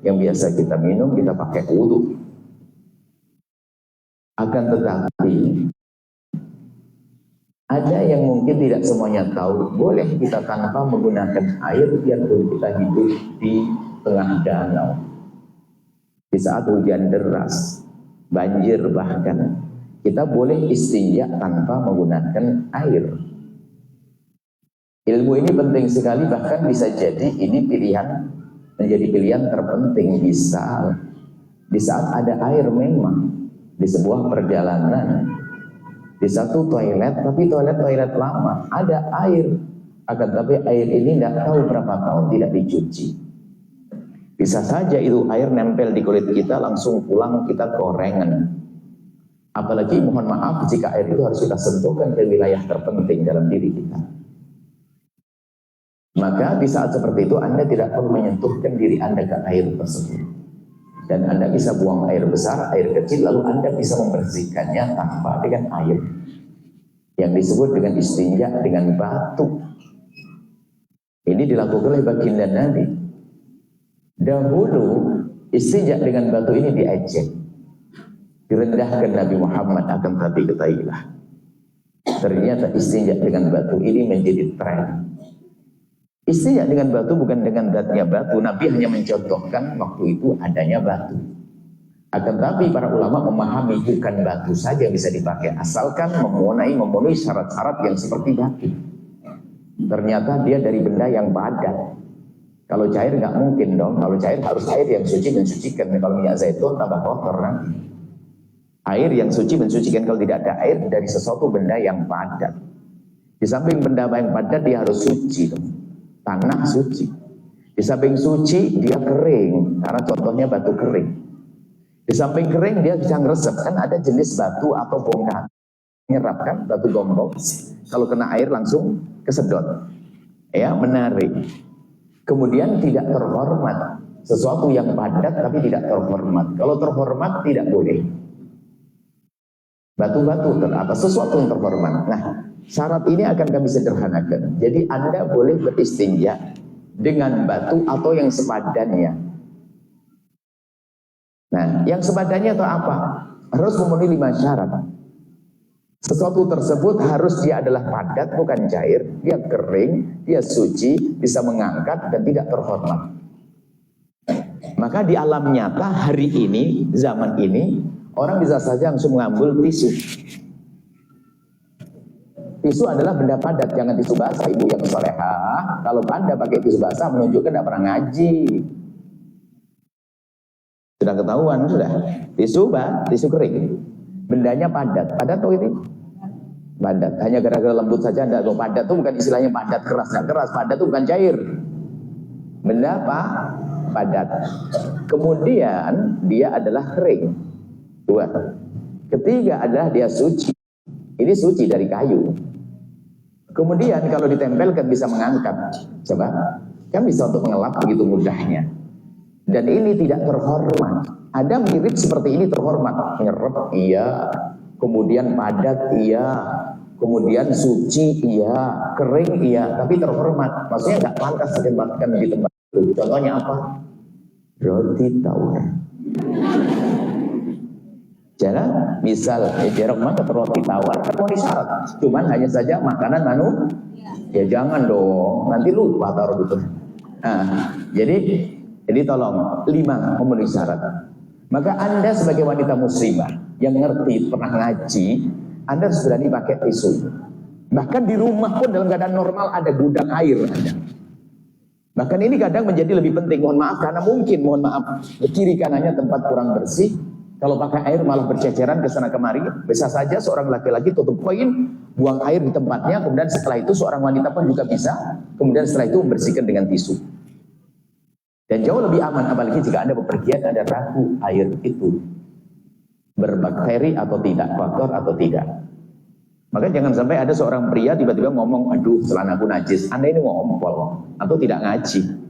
yang biasa kita minum, kita pakai wudhu. Akan tetapi ada yang mungkin tidak semuanya tahu, boleh kita tanpa menggunakan air biarpun kita hidup di tengah danau. Di saat hujan deras, banjir bahkan, kita boleh istinja tanpa menggunakan air. Ilmu ini penting sekali, bahkan bisa jadi ini menjadi pilihan terpenting bisa di saat ada air memang di sebuah perjalanan, di satu toilet, tapi toilet lama, ada air, akan tapi air ini tidak tahu berapa tahun tidak dicuci. Bisa saja itu air nempel di kulit kita, langsung pulang kita gorengan. Apalagi mohon maaf jika air itu harus kita sentuhkan ke wilayah terpenting dalam diri kita. Maka di saat seperti itu Anda tidak perlu menyentuhkan diri Anda ke air tersebut. Dan Anda bisa buang air besar, air kecil, lalu Anda bisa membersihkannya tanpa dengan air. Yang disebut dengan istinja dengan batu. Ini dilakukan oleh baginda Nabi. Dahulu istinja dengan batu ini diejek, direndahkan Nabi Muhammad, akan tapi ketahuilah ternyata istinja dengan batu ini menjadi tren. Istinja dengan batu bukan dengan zatnya batu, Nabi hanya mencontohkan waktu itu adanya batu. Akan tapi para ulama memahami bukan batu saja bisa dipakai, asalkan memenuhi syarat-syarat yang seperti batu. Ternyata dia dari benda yang padat. Kalau cair nggak mungkin dong, kalau cair harus air yang suci mensucikan. Kalau minyak zaitun tambah kotor nanti. Air yang suci mensucikan, kalau tidak ada air dari sesuatu benda yang padat. Di samping benda yang padat dia harus suci dong. Tanah suci. Di samping suci dia kering, karena contohnya batu kering. Di samping kering dia bisa ngeresep, kan ada jenis batu atau bongkar nyerap kan, batu gombong. Kalau kena air langsung kesedot, ya menarik. Kemudian tidak terhormat, sesuatu yang padat tapi tidak terhormat. Kalau terhormat tidak boleh. Batu-batu atau sesuatu yang terhormat. Nah, syarat ini akan kami sederhanakan. Jadi Anda boleh beristinja dengan batu atau yang sepadannya. Nah, yang sepadannya atau apa? Harus memenuhi 5 syarat. Sesuatu tersebut harus dia adalah padat, bukan cair, dia kering, dia suci, bisa mengangkat dan tidak terhormat. Maka di alam nyata hari ini, zaman ini, orang bisa saja langsung mengambil tisu. Tisu adalah benda padat, jangan tisu basah, ibu yang solehah. Kalau Anda pakai tisu basah menunjukkan tidak pernah ngaji. Sudah ketahuan sudah. Tisu kering. Bendanya padat. Padat tuh ini? Padat. Hanya gara-gara lembut saja enggak. Padat itu bukan istilahnya padat keras, enggak keras. Padat itu bukan cair. Benda apa? Padat. Kemudian dia adalah kering. 2. Ketiga adalah dia suci. Ini suci dari kayu. Kemudian kalau ditempelkan bisa mengangkat. Coba. Kan bisa untuk mengelap begitu mudahnya. Dan ini tidak terhormat. Ada mirip seperti ini terhormat. Nyerep iya. Kemudian padat iya, kemudian suci iya, kering iya, tapi terhormat. Maksudnya nggak pantas ditempatkan di tempat itu. Contohnya apa? Roti tawar. Jangan, misal jarak mana roti tawar, memenuhi syarat. Cuman hanya saja makanan ya jangan dong, nanti lupa taruh itu. Nah, jadi tolong 5 memenuhi syarat. Maka Anda sebagai wanita muslimah yang ngerti, pernah ngaji, Anda harus berani pakai tisu. Bahkan di rumah pun dalam keadaan normal ada gudang air Anda. Bahkan ini kadang menjadi lebih penting, mohon maaf, karena mungkin, kiri kanannya tempat kurang bersih. Kalau pakai air malah berceceran ke sana kemari. Bisa saja seorang laki-laki tutup koin, buang air di tempatnya, kemudian setelah itu seorang wanita pun juga bisa, kemudian setelah itu membersihkan dengan tisu. Dan jauh lebih aman, apalagi jika Anda bepergian, ada ragu air itu berbakteri atau tidak, kotor atau tidak. Maka jangan sampai ada seorang pria tiba-tiba ngomong, aduh celanaku najis, Anda ini ngompol atau tidak ngaji.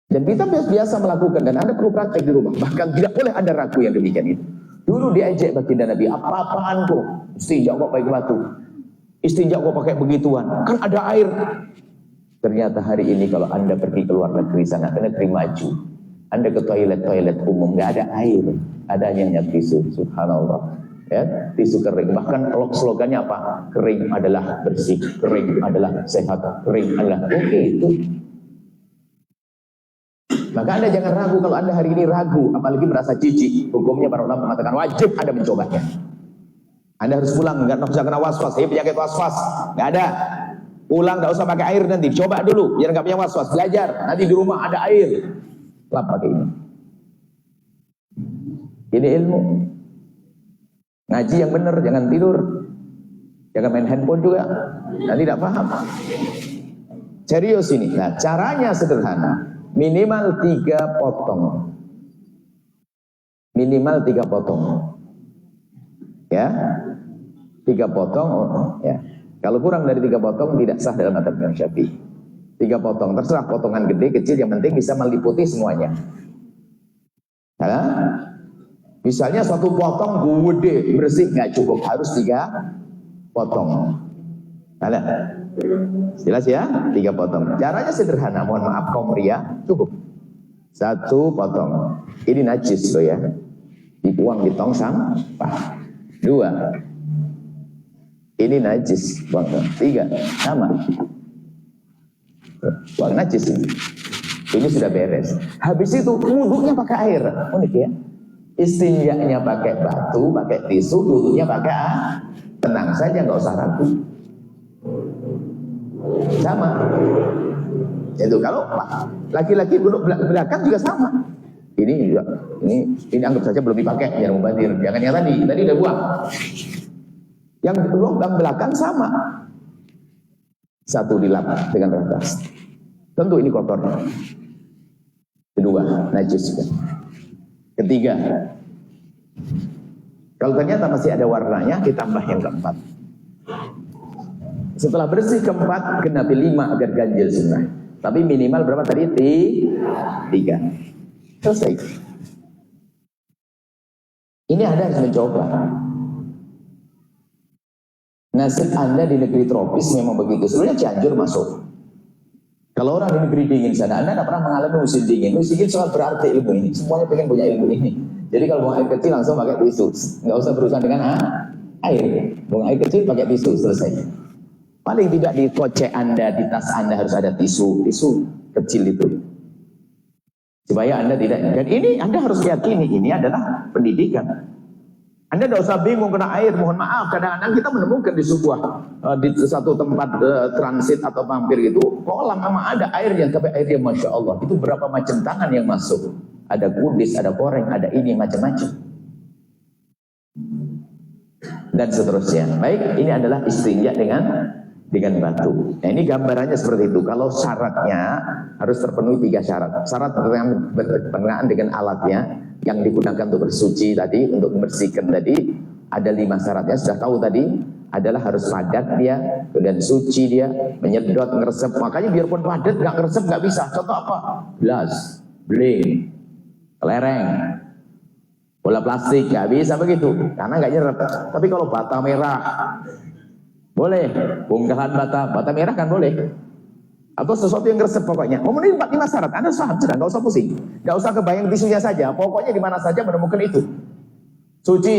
Dan kita biasa melakukan, dan Anda perlu praktek di rumah. Bahkan tidak boleh ada ragu yang demikian itu. Dulu diejek baginda Nabi, apa-apaan kok istinja kok pakai batu, istinja kok pakai begituan, kan ada air. Ternyata hari ini kalau Anda pergi ke luar negeri sana, ke negeri maju, Anda ke toilet umum nggak ada air, adanya hanya tisu. Subhanallah. Ya, tisu kering. Bahkan slogannya apa? Kering adalah bersih, kering adalah sehat, kering adalah itu. Maka Anda jangan ragu. Kalau Anda hari ini ragu, apalagi merasa jijik, hukumnya para ulama mengatakan wajib Anda mencobanya. Anda harus pulang, nggak usah kena was-was. Saya penyakit was-was, nggak ada. Pulang nggak usah pakai air nanti, coba dulu biar nggak punya was-was. Belajar, nanti di rumah ada air, lap pakai ini. Ini ilmu. Ngaji yang benar, jangan tidur, jangan main handphone juga, nanti tidak paham. Serius ini. Nah, caranya sederhana. Minimal 3 potong. Minimal 3 potong. Ya. 3 potong, ya. Kalau kurang dari 3 potong tidak sah dalam mazhab Imam Syafi'i. 3 potong, terserah potongan gede, kecil, yang penting bisa meliputi semuanya. Ya. Misalnya 1 potong gede, bersih, nggak cukup, harus 3 potong. Ada? Jelas ya? 3 potong. Caranya sederhana, mohon maaf kaum pria, cukup 1 potong. Ini najis loh ya, dibuang di tong sampah. 2, ini najis, buang. 3, sama, buang najis ini. Ini sudah beres. Habis itu wudhunya pakai air, unik ya. Istinjanya pakai batu, pakai tisu, wudhunya pakai air. Tenang saja, nggak usah ragu. Sama. Itu kalau laki-laki duduk belakang juga sama. Ini anggap saja belum dipakai, jangan mubazir. Jangan yang tadi udah buang. Yang lubang belakang sama. 1 dilap dengan rata. Tentu ini kotor. 2, najis juga. 3, kalau ternyata masih ada warnanya, ditambah yang keempat. Setelah bersih keempat, genapi 5 agar ganjil sunnah. Tapi minimal berapa tadi? 3. Selesai. Ini Anda harus mencoba. Nasib Anda di negeri tropis memang begitu. Sebenarnya Cianjur masuk. Kalau orang di negeri dingin sana, Anda tidak pernah mengalami musim dingin. Musim dingin sangat berarti ilmu ini. Semuanya pengen punya ilmu ini. Jadi kalau buang air kecil langsung pakai tisu. Nggak usah berurusan dengan air. Buang air kecil pakai tisu, selesai. Paling tidak di kocek Anda, di tas Anda harus ada tisu kecil itu. Supaya Anda tidak, dan ini Anda harus yakini, ini adalah pendidikan. Anda tidak usah bingung kena air, mohon maaf, kadang-kadang kita menemukan di di satu tempat transit atau mampir gitu, kolam memang ada airnya, tapi airnya Masya Allah, itu berapa macam tangan yang masuk. Ada kudis, ada koreng, ada ini, macam-macam. Dan seterusnya. Baik, ini adalah istinja dengan batu. Nah, ini gambarannya seperti itu. Kalau syaratnya harus terpenuhi 3 syarat. Syarat berkenaan dengan alatnya yang digunakan untuk bersuci tadi, untuk membersihkan tadi, ada 5 syaratnya. Sudah tahu tadi, adalah harus padat dia, dan suci dia, menyedot, ngeresep. Makanya biarpun padat, nggak ngeresep nggak bisa. Contoh apa? Gelas, beling, kelereng, bola plastik, nggak bisa begitu, karena nggak nyerap. Tapi kalau bata merah, boleh, bongkahan bata merah kan boleh, atau sesuatu yang resep pokoknya. Memenuhi 4-5 syarat, Anda paham sudah, nggak usah pusing, nggak usah kebayang tisunya saja, pokoknya di mana saja menemukan itu. Suci,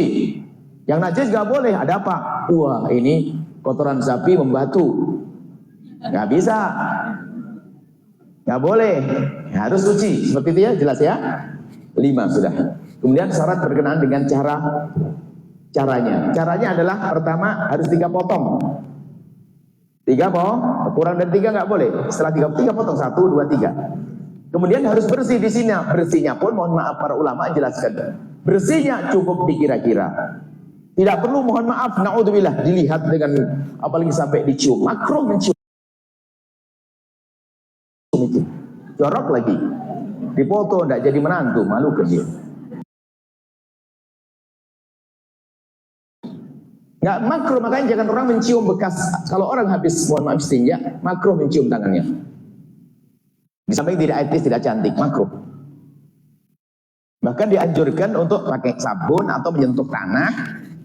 yang najis nggak boleh. Ada apa? Wah, ini kotoran sapi membatu, nggak bisa, nggak boleh, harus suci. Seperti itu ya, jelas ya. 5 sudah. Kemudian syarat berkenaan dengan caranya. Caranya adalah pertama harus 3 potong. 3 potong, kurang dari 3 nggak boleh. Setelah 3 potong, 1, 2, 3. Kemudian harus bersih di sini. Bersihnya pun mohon maaf para ulama jelaskan. Bersihnya cukup dikira-kira. Tidak perlu mohon maaf, naudzubillah, dilihat dengan apalagi sampai dicium. Makruh mencium itu. Jorok lagi. Dipoto tidak jadi menantu, malu ke dia. Nggak makruh, makanya jangan orang mencium bekas. Kalau orang habis mohon maaf istinja, makruh mencium tangannya. Di samping tidak etis, tidak cantik, makruh. Bahkan dianjurkan untuk pakai sabun atau menyentuh tanah.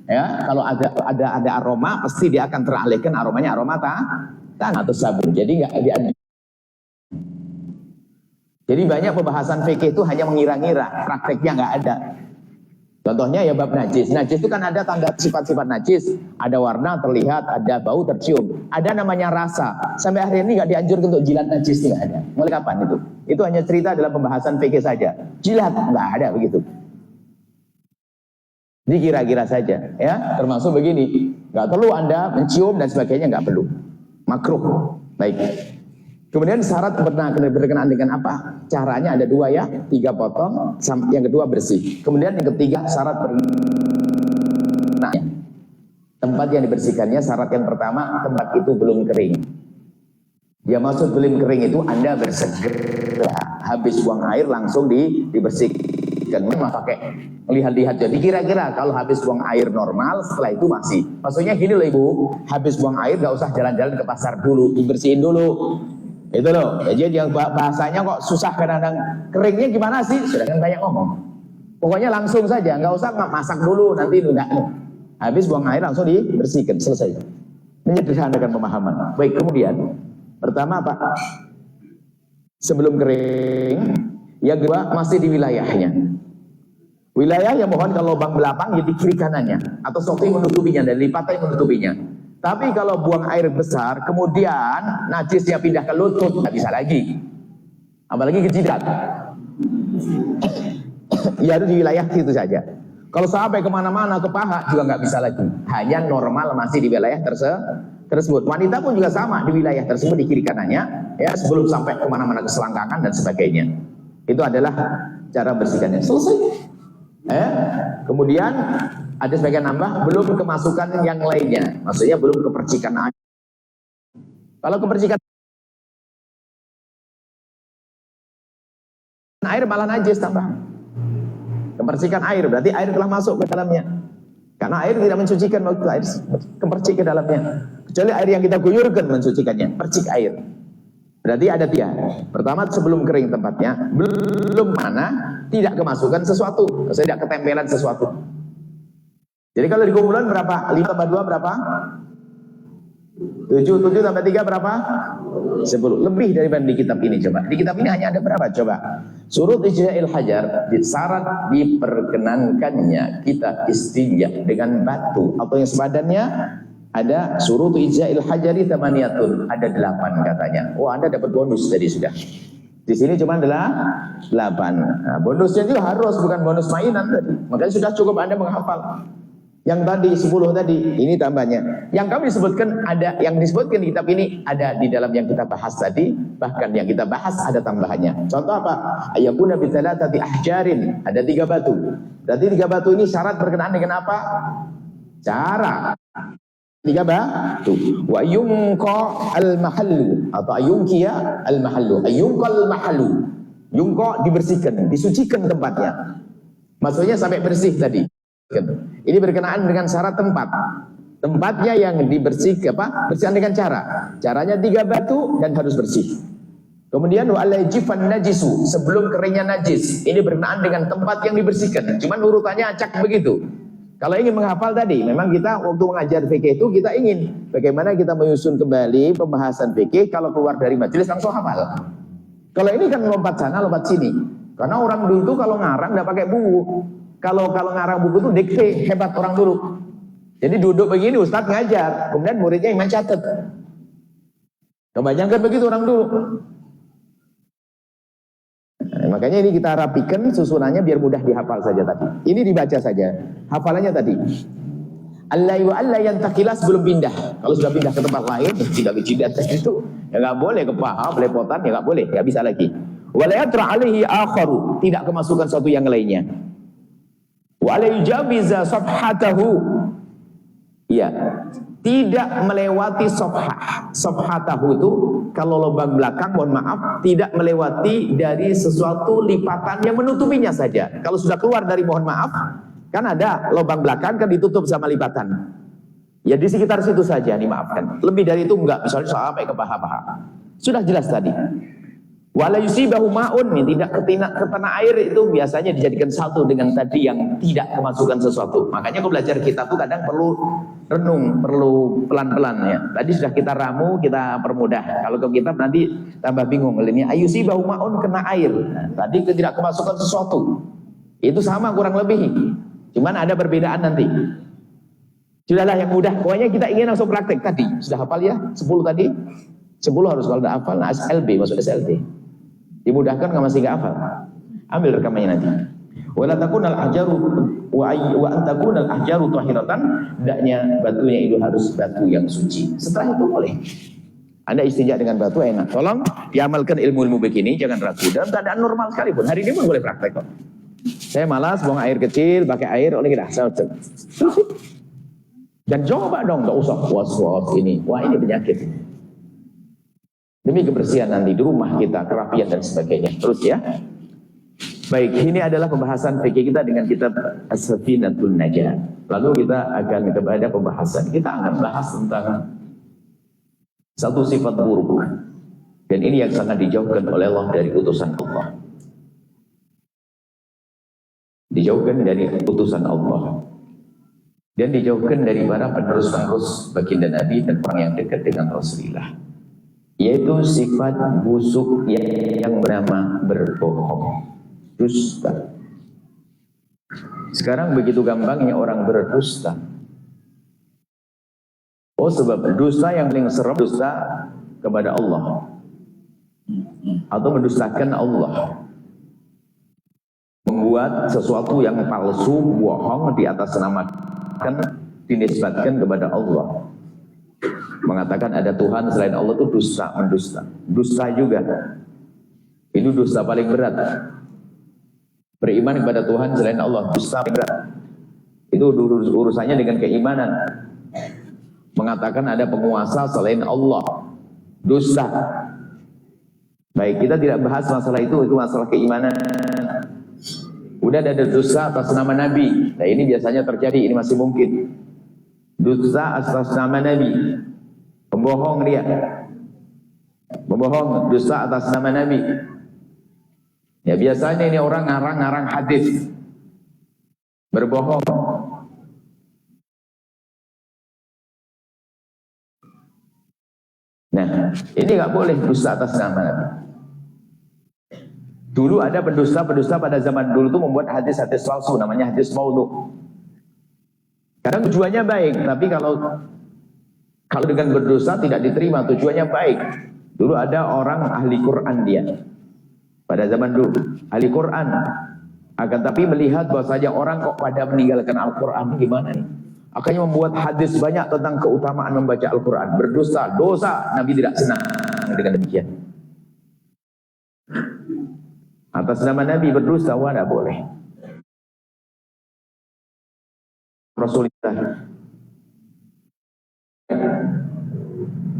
Ya, kalau ada aroma, pasti dia akan teralihkan aromanya aroma tanah atau sabun. Jadi nggak dianjurkan. Jadi banyak pembahasan fikih itu hanya mengira-ngira, prakteknya nggak ada. Contohnya ya bab najis. Najis itu kan ada tanda sifat-sifat najis. Ada warna terlihat, ada bau tercium. Ada namanya rasa. Sampai hari ini nggak dianjurkan untuk jilat najis, nggak ada. Mulai kapan itu? Itu hanya cerita dalam pembahasan fikih saja. Jilat nggak ada begitu. Dikira-kira saja, ya. Termasuk begini, nggak perlu Anda mencium dan sebagainya, nggak perlu. Makruh. Baik. Kemudian syarat berkenaan dengan apa? Caranya ada dua ya, 3 potong, yang kedua bersih. Kemudian yang ketiga syarat berkenaan tempat yang dibersihkannya. Syarat yang pertama, tempat itu belum kering. Dia maksud belum kering itu Anda bersegera habis buang air langsung dibersihkan. Memang pakai lihat-lihat jadi kira-kira kalau habis buang air normal, setelah itu masih. Maksudnya gini loh Ibu, habis buang air gak usah jalan-jalan ke pasar dulu, dibersihin dulu. Itu loh, ya, jadi yang bahasanya kok susah kadang-kadang. Keringnya gimana sih? Sudah kan banyak ngomong. Pokoknya langsung saja, nggak usah masak dulu nanti enggak. Habis buang air langsung dibersihkan, selesai. Menyederhanakan pemahaman. Baik, kemudian pertama apa? Sebelum kering, yang kedua masih di wilayahnya. Wilayah yang mohon kalau lubang belakang ya di kiri kanannya atau sesuatu yang menutupinya, dari lipatan yang menutupinya. Tapi kalau buang air besar, kemudian najisnya pindah ke lutut, nggak bisa lagi. Apalagi ke jidat. Ya harus di wilayah situ saja. Kalau sampai kemana-mana, ke paha, juga nggak bisa lagi. Hanya normal masih di wilayah tersebut. Wanita pun juga sama, di wilayah tersebut, di kiri kanannya, ya sebelum sampai kemana-mana ke selangkangan dan sebagainya. Itu adalah cara bersihkannya. Selesai. Kemudian ada sebagian nambah, belum kemasukan yang lainnya, maksudnya belum kepercikan air. Kalau kepercikan air malah najis tambah. Kepercikan air berarti air telah masuk ke dalamnya, karena air tidak mensucikan waktu air kepercik ke dalamnya, kecuali air yang kita guyurkan mensucikannya. Percik air berarti ada 3. Pertama, sebelum kering tempatnya, belum mana tidak kemasukan sesuatu, tidak ketempelan sesuatu. Jadi kalau di kumpulan berapa? 5 tambah 2 berapa? 7 tambah 3 berapa? 10. Lebih daripada di kitab ini. Coba di kitab ini hanya ada berapa? Coba surut ijza'il hajar, syarat diperkenankannya kita istinja dengan batu atau yang sebadannya. Ada surut ijza'il hajari tamaniyatun, ada 8 katanya. Oh, Anda dapat bonus tadi sudah. Di sini cuma adalah 8. Nah, bonusnya itu harus, bukan bonus mainan tadi. Makanya sudah cukup Anda menghafal. Yang tadi 10 tadi, ini tambahnya. Yang kami sebutkan ada, yang disebutkan di kitab ini ada di dalam yang kita bahas tadi. Bahkan yang kita bahas ada tambahannya. Contoh apa? Ayakuna bithalatati ahjarin, ada 3 batu. Berarti 3 batu ini syarat berkenaan dengan apa? Cara. 3 batu. Wa yunqa al-mahallu atau ayunqiya al-mahallu. Ayunqa al-mahallu. Yunqa dibersihkan, disucikan tempatnya. Maksudnya sampai bersih tadi. Ini berkenaan dengan syarat tempat. Tempatnya yang dibersihkan apa? Bersihkan dengan cara. Caranya 3 batu dan harus bersih. Kemudian wa alayjifan najisu, sebelum keringnya najis. Ini berkenaan dengan tempat yang dibersihkan. Cuman urutannya acak begitu. Kalau ingin menghafal tadi, memang kita waktu mengajar fikih itu kita ingin bagaimana kita menyusun kembali pembahasan fikih. Kalau keluar dari majelis langsung hafal. Kalau ini kan lompat sana, lompat sini. Karena orang dulu itu kalau ngarang nggak pakai buku. Kalau ngarang buku itu dikte, hebat orang dulu. Jadi duduk begini, Ustadz ngajar, kemudian muridnya yang mencatat. Kebanyakan begitu orang dulu. Makanya ini kita rapikan susunannya biar mudah dihafal saja tadi. Ini dibaca saja. Hafalannya tadi. Allah wa Allah yang takilas belum pindah. Kalau sudah pindah ke tempat lain, tidak bijidat itu, ya nggak boleh ke paha, belepotan, ya nggak boleh, nggak bisa lagi. Walayatra alaihi akharu, tidak kemasukan suatu yang lainnya. Walayujabiza sabhatahu, ya, tidak melewati sabhatahu itu kalau lubang belakang, mohon maaf, tidak melewati dari sesuatu lipatan yang menutupinya saja. Kalau sudah keluar dari mohon maaf, kan ada lubang belakang kan ditutup sama lipatan. Ya di sekitar situ saja dimaafkan. Lebih dari itu enggak, misalnya sampai ke paha-paha. Sudah jelas tadi. Wala yusibahu ma'un, tidak ketana air itu biasanya dijadikan satu dengan tadi yang tidak kemasukan sesuatu. Makanya kalau belajar kitab itu kadang perlu renung, perlu pelan-pelan ya. Tadi sudah kita ramu, kita permudah. Kalau ke kitab nanti tambah bingung. Ini ayusi bau maun kena air. Nah, tadi tidak kemasukan sesuatu. Itu sama kurang lebih. Cuman ada perbedaan nanti. Sudahlah yang mudah. Pokoknya kita ingin langsung praktek tadi. Sudah hafal ya? 10 tadi? 10 harus kalau tidak hafal. Nah, SLB masuk SLT. Dimudahkan nggak masih nggak hafal. Ambil rekamannya nanti. Wala takunal ahjaru wa antakunal ahjaru tahiratan, hendaknya batunya itu harus batu yang suci. Setelah itu boleh Anda istinja dengan batu, enak. Tolong diamalkan ilmu-ilmu begini, jangan ragu. Dalam keadaan normal sekalipun, hari ini pun boleh praktek kok. Saya malas buang air kecil, pakai air oleh kita. Dan coba dong, nggak usah was-was ini. Wah, ini penyakit. Demi kebersihan nanti di rumah kita, kerapian dan sebagainya. Terus ya. Baik, ini adalah pembahasan fikih kita dengan kitab As-Safinatul Najah. Lalu kita akan kepada pembahasan. Kita akan bahas tentang satu sifat buruk. Dan ini yang sangat dijauhkan oleh Allah dari utusan Allah. Dijauhkan dari utusan Allah. Dan dijauhkan dari para penerus-penerus baginda Nabi dan orang yang dekat dengan Rasulullah. Yaitu sifat busuk yang bernama berbohong. Dusta. Sekarang begitu gampangnya orang berdusta. Oh, sebab dusta yang paling serem dusta kepada Allah atau mendustakan Allah, membuat sesuatu yang palsu, bohong di atas namakan, dinisbatkan kepada Allah, mengatakan ada Tuhan selain Allah, itu dusta, mendusta. Dusta juga. Itu dusta paling berat. Beriman kepada Tuhan selain Allah, dusta berat. Itu urusannya dengan keimanan. Mengatakan ada penguasa selain Allah, dusta. Baik, kita tidak bahas masalah itu masalah keimanan. Udah ada dusta atas nama Nabi. Nah, ini biasanya terjadi, ini masih mungkin. Dusta atas nama Nabi. Pembohong dia. Pembohong, dusta atas nama Nabi. Ya biasanya ini orang ngarang-ngarang hadis, berbohong. Nah, ini nggak boleh dusta atas nama Nabi. Dulu ada pendusta-pendusta pada zaman dulu itu membuat hadis-hadis palsu, namanya hadis maudhu. Kadang tujuannya baik, tapi kalau dengan berdosa tidak diterima, tujuannya baik. Dulu ada orang ahli Quran dia. Pada zaman dulu, ahli Quran. Akan tapi melihat bahwasanya orang kok pada meninggalkan Al-Quran, gimana nih? Akhirnya membuat hadis banyak tentang keutamaan membaca Al-Quran. Berdosa, dosa, Nabi tidak senang dengan demikian. Atas nama Nabi berdosa, wah tidak boleh. Rasulullah.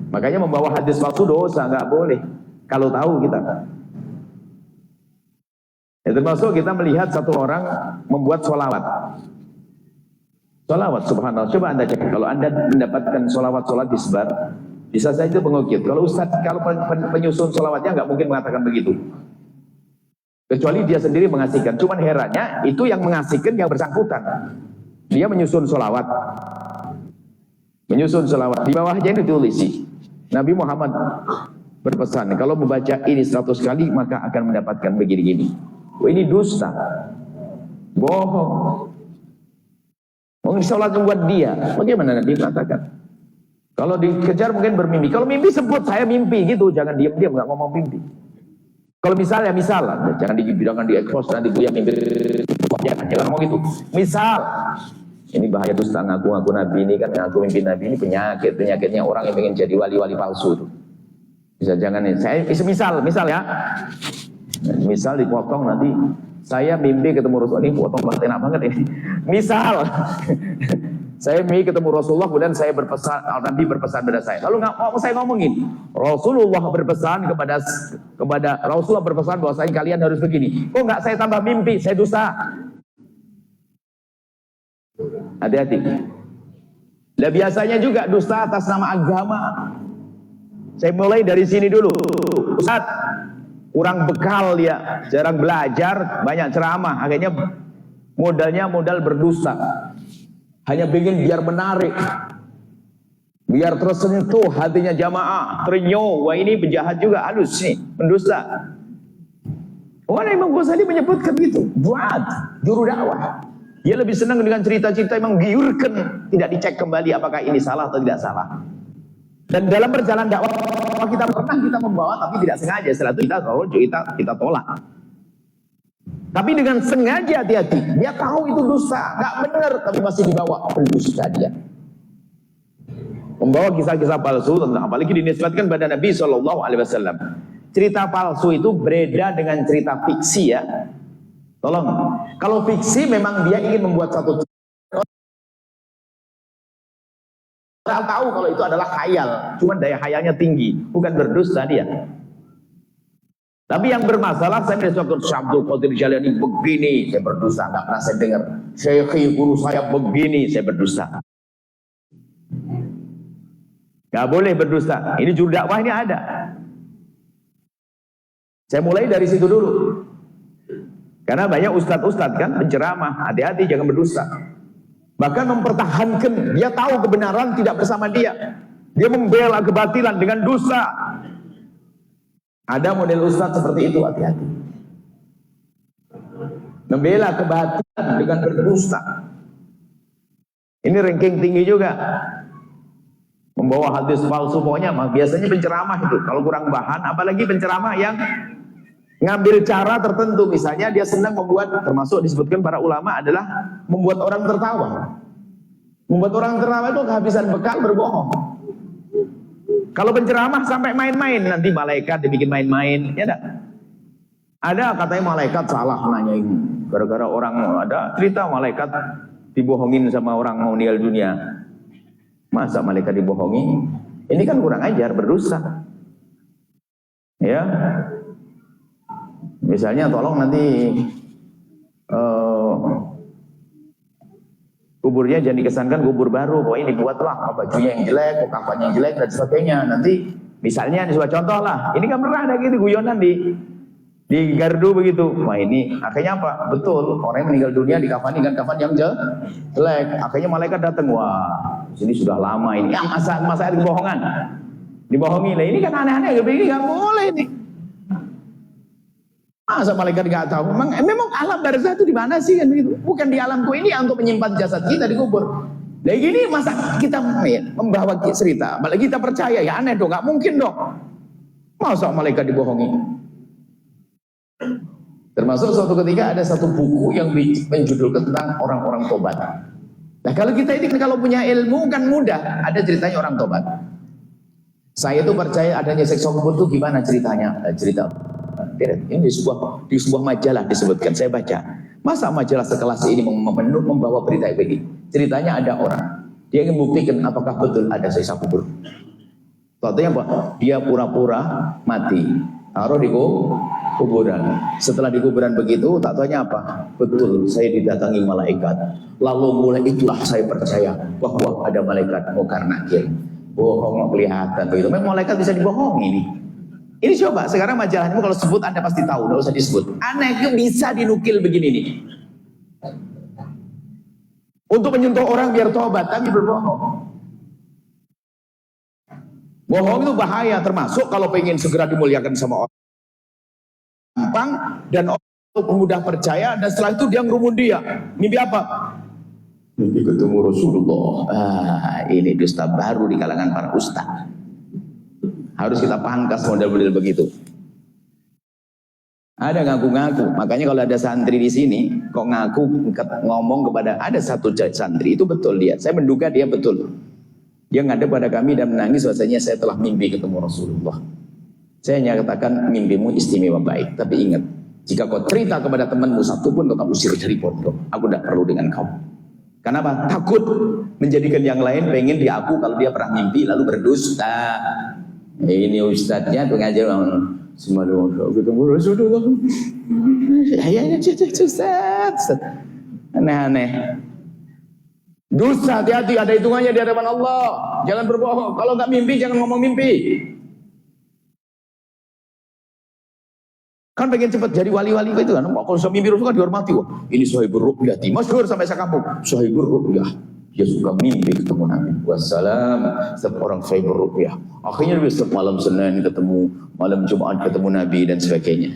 Makanya membawa hadis palsu dosa, nggak boleh. Kalau tahu kita. Ya, termasuk kita melihat satu orang membuat sholawat. Sholawat, subhanallah. Coba Anda cek. Kalau Anda mendapatkan sholawat disebar, bisa saja itu mengukir. Kalau penyusun sholawatnya nggak mungkin mengatakan begitu. Kecuali dia sendiri mengasihkan. Cuman herannya, itu yang mengasihkan yang bersangkutan. Dia menyusun sholawat. Menyusun sholawat. Di bawahnya ditulis Nabi Muhammad berpesan, kalau membaca ini 100 kali, maka akan mendapatkan begini-gini. Oh, ini dusta, bohong. Mau sholat buat dia, bagaimana Nabi mengatakan? Kalau dikejar mungkin bermimpi. Kalau mimpi sebut saya mimpi gitu, jangan diam-diam nggak ngomong mimpi. Kalau misalnya, jangan diekspos nanti dia mimpi, jangan ngomong gitu. Misal, ini bahaya dusta ngaku Nabi ini kan, ngaku mimpi Nabi ini penyakitnya orang yang ingin jadi wali-wali palsu itu. Bisa jangan ini. Saya misal ya. Misal dipotong nanti saya mimpi ketemu Rasulullah, ini potong banget, enak banget ini. Misal saya mimpi ketemu Rasulullah, kemudian saya berpesan, Nabi berpesan pada saya. Lalu nggak mau saya ngomongin, Rasulullah berpesan kepada Rasulullah berpesan bahwa kalian harus begini. Kok nggak saya tambah mimpi, saya dusta. Hati-hati. Nah, biasanya juga dusta atas nama agama. Saya mulai dari sini dulu. Ustaz, kurang bekal ya, jarang belajar, banyak ceramah, akhirnya modalnya modal berdusta. Hanya ingin biar menarik, Biar tersentuh hatinya jamaah, terenyuh. Wah ini penjahat juga, halus nih, pendusta. Imam Ghazali menyebutkan gitu. Buat juru dakwah, dia lebih senang dengan cerita-cerita yang menggiurkan, tidak dicek kembali apakah ini salah atau tidak salah. Dan dalam berjalan dakwah kita membawa tapi tidak sengaja, setelah itu kita tolak. Tapi dengan sengaja hati-hati, dia tahu itu dosa, nggak benar, tapi masih dibawa pendusta dia. Membawa kisah-kisah palsu tentang, apalagi dinisbatkan pada Nabi SAW. Cerita palsu itu berbeda dengan cerita fiksi ya. Tolong, kalau fiksi memang dia ingin membuat satu orang tahu kalau itu adalah khayal, cuman daya khayalnya tinggi, bukan berdusta dia. Tapi yang bermasalah, saya melihat Syekh Abdul Qadir Jailani begini, saya berdusta. Nggak pernah saya dengar Syekh guru saya begini, saya berdusta. Nggak boleh berdusta. Ini juru dakwah ini ada. Saya mulai dari situ dulu. Karena banyak ustadz-ustadz kan penceramah, hati-hati jangan berdusta. Bahkan mempertahankan, dia tahu kebenaran tidak bersama dia. Dia membela kebatilan dengan dosa. Ada model ustadz seperti itu, hati-hati. Membela kebatilan dengan berdusta. Ini ranking tinggi juga. Membawa hadis palsu, pokoknya biasanya penceramah itu kalau kurang bahan, apalagi penceramah yang ngambil cara tertentu, misalnya dia senang membuat, termasuk disebutkan para ulama adalah membuat orang tertawa. Membuat orang tertawa itu kehabisan bekal berbohong. Kalau penceramah sampai main-main, nanti malaikat dibikin main-main, ya enggak? Ada katanya malaikat salah nanyain, gara-gara orang, ada cerita malaikat dibohongin sama orang mau meninggal dunia. Masa malaikat dibohongi? Ini kan kurang ajar, berdosa. Ya, misalnya tolong nanti kuburnya jangan dikesankan kubur baru, pokoknya dibuatlah bajunya yang jelek, kafannya yang jelek dan sebagainya. Nanti misalnya ini sebuah contoh lah, ini kan pernah ada gitu guyonan di gardu begitu. Wah ini akhirnya apa? Betul, orang yang meninggal dunia dikafani dengan kafan yang jelek. Akhirnya malaikat datang, wah sini sudah lama ini, yang masa kebohongan, dibohongi lah. Ini kan aneh-aneh, ini nggak boleh nih. Masa malaikat nggak tahu? Memang alam barzah itu di mana sih kan begitu? Bukan di alamku ini untuk menyimpan jasad kita di kubur. Nah gini masa kita membawa cerita, malah kita percaya, ya aneh dong, nggak mungkin dong. Masa malaikat dibohongi? Termasuk suatu ketika ada satu buku yang menjudulkan tentang orang-orang tobat. Nah kalau kita ini kalau punya ilmu kan mudah, ada ceritanya orang tobat. Saya itu percaya adanya seksa kubur itu gimana ceritanya? Cerita ini di sebuah majalah disebutkan, saya baca. Masa majalah sekelas ini membawa berita begini? Ceritanya ada orang, dia ingin membuktikan apakah betul ada siksa kubur. Contohnya apa? Dia pura-pura mati, taruh di kuburan. Setelah di kuburan begitu, tak tanya apa? Betul, saya didatangi malaikat. Lalu mulai itulah saya percaya bahwa ada malaikat Munkar Nakir. Bohong kelihatan begitu. Memang malaikat bisa dibohongi nih. Ini coba sekarang majalahnya kalau sebut Anda pasti tahu, tidak usah disebut. Aneh bisa dinukil begini nih. Untuk menyentuh orang biar tobat, tapi berbohong. Bohong itu bahaya, termasuk kalau pengen segera dimuliakan sama orang. Gampang dan orang mudah percaya, dan setelah itu dia ngerumun dia. Mimpi apa? Mimpi ketemu Rasulullah. Ini dusta baru di kalangan para ustaz. Harus kita pangkas model-model begitu. Ada ngaku-ngaku, makanya kalau ada santri di sini kok ngaku ngomong kepada, ada satu santri itu betul dia. Saya menduga dia betul. Dia ngadep pada kami dan menangis bahwasanya saya telah mimpi ketemu Rasulullah. Saya hanya katakan mimpimu istimewa baik, tapi ingat, jika kau cerita kepada temanmu satu pun kau usir dari pondok. Aku tidak perlu dengan kau. Kenapa? Takut menjadikan yang lain pengen diaku kalau dia pernah mimpi lalu berdusta. Ini ustadznya tuh ngajar semalam ketemu Rasulullah. Ayahnya Ustaz. Aneh-aneh. Dosa, hati-hati, ada hitungannya di hadapan Allah. Jangan berbohong. Kalau nggak mimpi jangan ngomong mimpi. Kan pengen cepat jadi wali-wali itu kan. Kalau sudah mimpi Rasul kan dihormati. Wah, ini sahibur ru'yah. Masyhur sampai sekampung. Sahibur ru'yah. Dia suka mimpi ketemu Nabi. Wassalam. Setiap orang saya berruqyah. Akhirnya dia setiap malam Senin ketemu, malam Jumat ketemu Nabi dan sebagainya.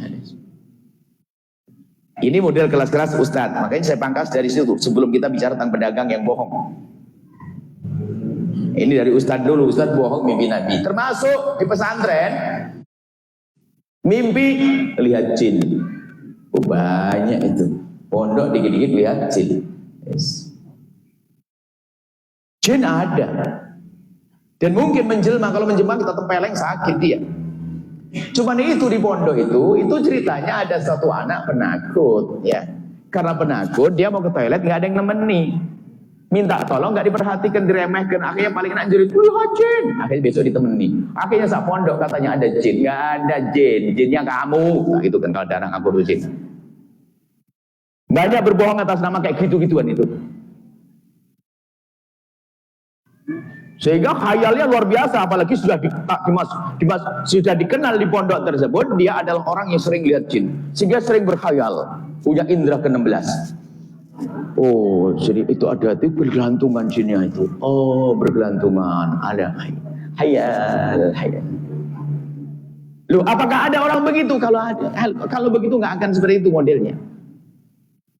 Ini model kelas-kelas Ustadz. Makanya saya pangkas dari situ sebelum kita bicara tentang pedagang yang bohong. Ini dari Ustadz dulu. Ustadz bohong mimpi Nabi. Termasuk di pesantren, mimpi lihat jin. Oh, banyak itu. Pondok dikit-dikit lihat jin. Yes. Jin ada. Dan mungkin menjelma. Kalau menjelma kita tempeleng sakit dia. Cuman itu di pondok itu ceritanya ada satu anak penakut, ya. Karena penakut dia mau ke toilet nggak ada yang nemeni, minta tolong nggak diperhatikan, diremehkan, akhirnya paling enak jerit, jin. Akhirnya besok ditemani. Akhirnya sak pondok katanya ada jin, nggak ada jin, jinnya kamu. Nah itu kan kalau ada anak ngaku jin. Banyak berbohong atas nama kayak gitu-gituan itu. Sehingga khayalnya luar biasa, apalagi sudah sudah dikenal di pondok tersebut, dia adalah orang yang sering lihat jin, sehingga sering berkhayal, punya indera ke-16. Oh, jadi itu ada itu bergelantungan jinnya itu. Oh, bergelantungan, ada khayal. Loh, apakah ada orang begitu? Kalau begitu nggak akan seperti itu modelnya.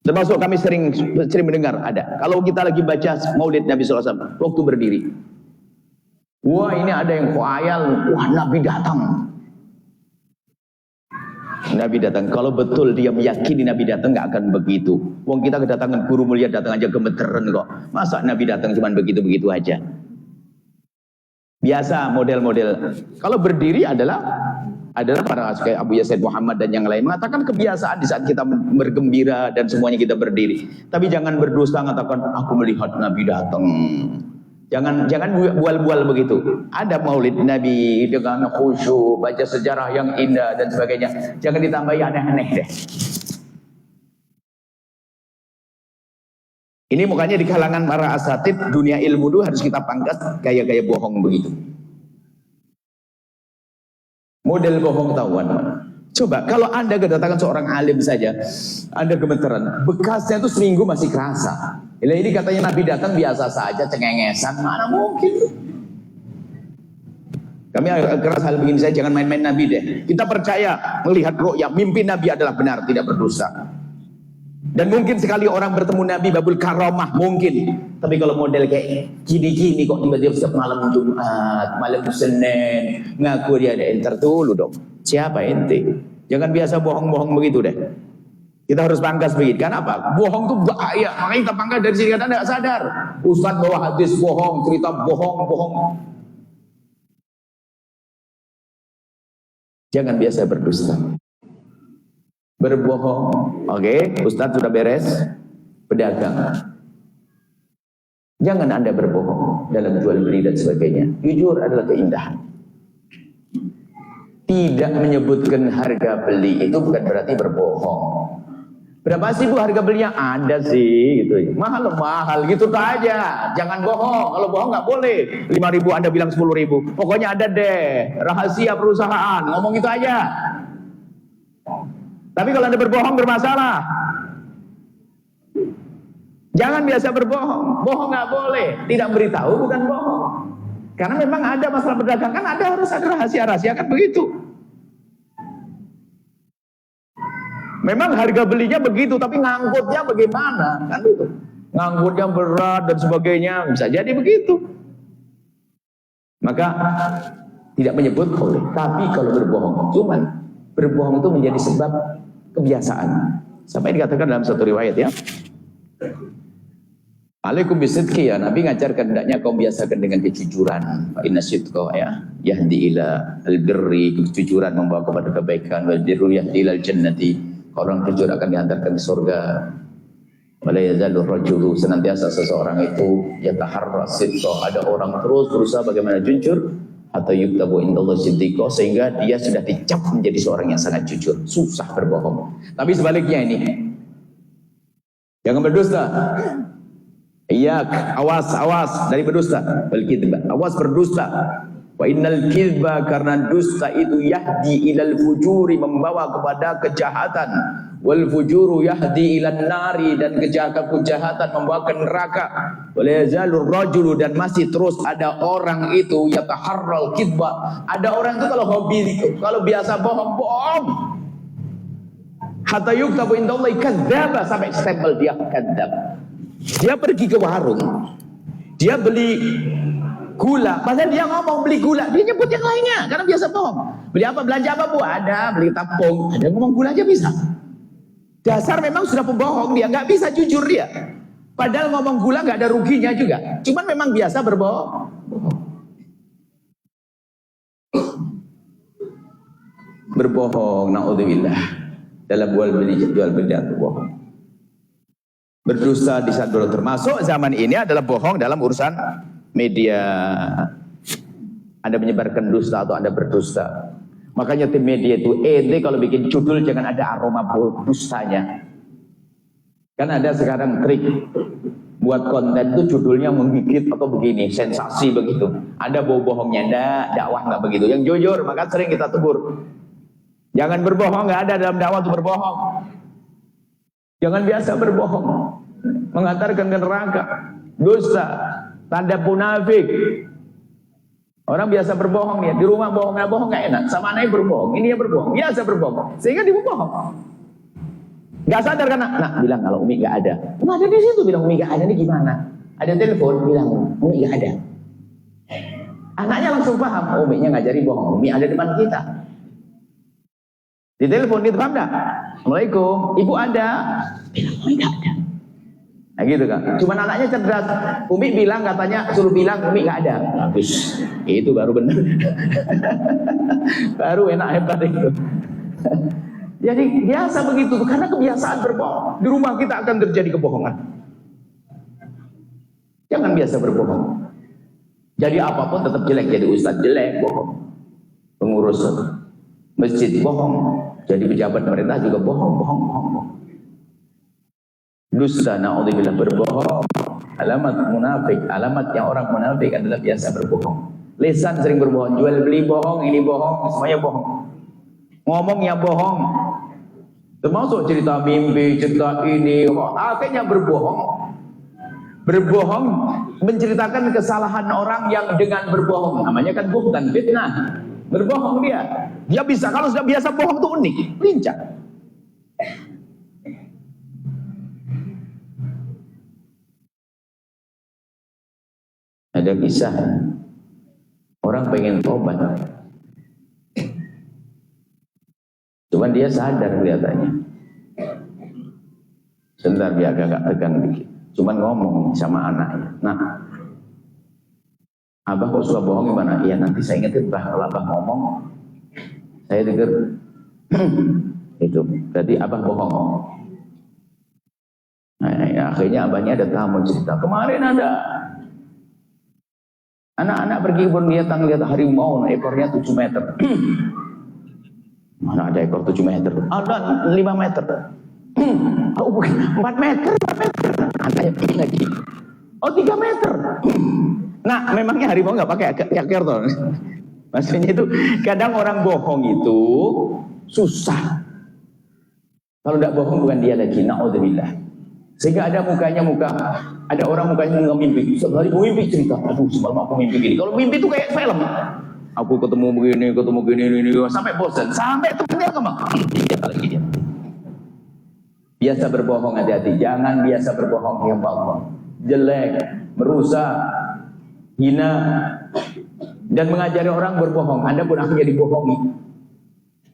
Termasuk kami sering mendengar ada. Kalau kita lagi baca Maulid Nabi SAW waktu berdiri. Wah, ini ada yang khayal, wah Nabi datang. Nabi datang. Kalau betul dia meyakini Nabi datang, nggak akan begitu. Wong kita kedatangan guru mulia datang aja gemeteran kok. Masa Nabi datang cuma begitu-begitu aja? Biasa model-model. Kalau berdiri adalah para kayak Abu Yazid Muhammad dan yang lain mengatakan kebiasaan di saat kita bergembira dan semuanya kita berdiri. Tapi jangan berdusta mengatakan aku melihat Nabi datang. Jangan bual-bual begitu. Ada Maulid Nabi dengan khusyuk, baca sejarah yang indah dan sebagainya. Jangan ditambahi aneh-aneh deh. Ini makanya di kalangan para asatid dunia ilmu itu harus kita pangkas gaya-gaya bohong begitu. Model bohong tahuan. Coba kalau Anda kedatangan seorang alim saja, Anda gemeteran, bekasnya itu seminggu masih kerasa. Ini katanya Nabi datang biasa saja, cengengesan, mana mungkin? Kami keras hal begini saja, jangan main-main Nabi deh. Kita percaya melihat ru'ya, mimpi Nabi adalah benar, tidak berdosa. Dan mungkin sekali orang bertemu Nabi babul karomah mungkin. Tapi kalau model kayak gini-gini kok tiba-tiba setiap malam Jumat, malam Senin ngaku dia ada enter dulu dong. Siapa ente? Jangan biasa bohong-bohong begitu deh. Kita harus pangkas begitu. Kenapa? Bohong itu bahaya. Makanya kita pangkas dari sini karena tidak sadar. Ustaz bawa hadis bohong, cerita bohong. Jangan biasa berdusta. Berbohong. Oke, Ustaz sudah beres. Pedagang. Jangan Anda berbohong dalam jual beli dan sebagainya. Jujur adalah keindahan. Tidak menyebutkan harga beli itu bukan berarti berbohong. Berapa sih Bu harga belinya? Ada sih gitu. Mahal gitu aja. Jangan bohong. Kalau bohong nggak boleh. 5.000 Anda bilang 10.000. Pokoknya ada deh. Rahasia perusahaan. Ngomong itu aja. Tapi kalau Anda berbohong bermasalah. Jangan biasa berbohong. Bohong nggak boleh. Tidak beritahu bukan bohong. Karena memang ada masalah perdagangan, harus ada rahasia-rahasia kan begitu. Memang harga belinya begitu, tapi ngangkutnya bagaimana? Kan itu. Ngangkutnya berat dan sebagainya, bisa jadi begitu. Maka tidak menyebut boleh. Tapi kalau berbohong, cuman berbohong itu menjadi sebab kebiasaan. Sampai dikatakan dalam satu riwayat ya. Alaikum bisidqi ya, Nabi ngajarkan hendaknya kaum biasakan dengan kejujuran. Fa inna sidqa ya yahdi ila al-birri, kejujuran membawa kepada kebaikan, wal birru yahdi ila al-jannati. Orang jujur akan diantarkan ke surga. Wala yazalu rajulu, senantiasa seseorang itu yataharra sidqa, ada orang terus berusaha bagaimana jujur atau yuktabu indallahi siddiqa, sehingga dia sudah dicap menjadi seorang yang sangat jujur, susah berbohong. Tapi sebaliknya ini, jangan berdusta. Iya, awas dari berdusta. Awas berdusta. Wa innal kizba, karena dusta itu yahdi ilal fujuri, membawa kepada kejahatan. Wal fujuru yahdi ilan nari, dan kejahatan membawa ke neraka. Wala yazalur rajulu, dan masih terus ada orang itu yataharral kizba. Ada orang itu kalau hobi, kalau biasa bohong. Hatta yuktabu indallahi kadzdzaba, sampai stempel dia kadzdzab. Dia pergi ke warung, dia beli gula, padahal dia ngomong beli gula, dia nyebut yang lainnya karena biasa bohong. Beli apa, belanja apa Bu? Ada, beli tampung. Ada, ngomong gula aja bisa. Dasar memang sudah pembohong dia, nggak bisa jujur dia. Padahal ngomong gula nggak ada ruginya juga. Cuman memang biasa berbohong. Berbohong, naudzubillah. Dalam jual beli berbohong. Berdusta di saat termasuk zaman ini adalah bohong dalam urusan media. Anda menyebarkan dusta atau Anda berdusta. Makanya tim media itu kalau bikin judul jangan ada aroma dustanya. Kan ada sekarang trik buat konten itu judulnya menggigit atau begini, sensasi begitu. Ada bau bohongnya, enggak, dakwah enggak begitu. Yang jujur, maka sering kita tegur. Jangan berbohong, enggak ada dalam dakwah itu berbohong. Jangan biasa berbohong, mengantarkan ke neraka, dosa, tanda munafik. Orang biasa berbohong ya, di rumah bohong nggak enak, sama anaknya berbohong, ini ya berbohong, biasa berbohong, sehingga dia berbohong. Nggak sadar kan, nak bilang kalau Umi nggak ada, ada di situ bilang Umi nggak ada, ini gimana? Ada telepon bilang Umi nggak ada. Anaknya langsung paham, Umi-nya ngajari bohong, Umi ada di depan kita. Di telepon itu paham nggak? Assalamualaikum, Ibu ada? Bilang Umi nggak ada. Nah gitu kan. Cuman anaknya cerdas. Umi bilang, katanya suruh bilang Umi nggak ada. Habis. Itu baru benar. Baru enak, hebat itu. Jadi biasa begitu, karena kebiasaan berbohong. Di rumah kita akan terjadi kebohongan. Jangan biasa berbohong. Jadi apapun tetap jelek. Jadi ustaz jelek, bohong. Pengurus masjid bohong. Jadi pejabat pemerintah juga bohong. Dusta, naudzubillah, berbohong. Alamat munafik, alamat yang orang munafik adalah biasa berbohong. Lisan sering berbohong, jual beli bohong, ini bohong, semuanya bohong. Ngomongnya bohong. Termasuk cerita mimpi, cerita ini, akhirnya berbohong. Berbohong menceritakan kesalahan orang yang dengan berbohong. Namanya kan bukan fitnah. Berbohong dia. Dia bisa, kalau sudah biasa bohong itu unik, lincah. Ada kisah orang pengen tobat, cuman dia sadar kelihatannya. Sebentar biar agak tegang dikit. Cuman ngomong sama anaknya, nah, Abah kok suka bohong gimana? Iya nanti saya ingetin Bah, kalau Abah ngomong, saya dengar itu, berarti Abah bohong. Nah, ya, akhirnya abahnya ada tamu cerita, kemarin ada anak-anak pergi kebun, lihat harimau, ekornya 7 meter. Mana ada ekor 7 meter? Ada 5 meter. Oh bukan, 4 meter. Anaknya pergi lagi. Oh 3 meter. Nah memangnya harimau nggak pakai ekor toh? Maksudnya itu kadang orang bohong itu susah. Kalau tidak bohong bukan dia lagi, naudzubillah. Sehingga ada ada orang mukanya nggak mimpi. Sehari mimpi cerita, aduh semalam aku mimpi gini. Kalau mimpi itu kayak film. Aku ketemu begini, sampai bosan, sampai temennya ngomong, dia lagi dia. Biasa berbohong, hati-hati. Jangan biasa berbohong ya Allah. Jelek, merusak, hina, dan mengajari orang berbohong. Anda pun akhirnya dibohongi.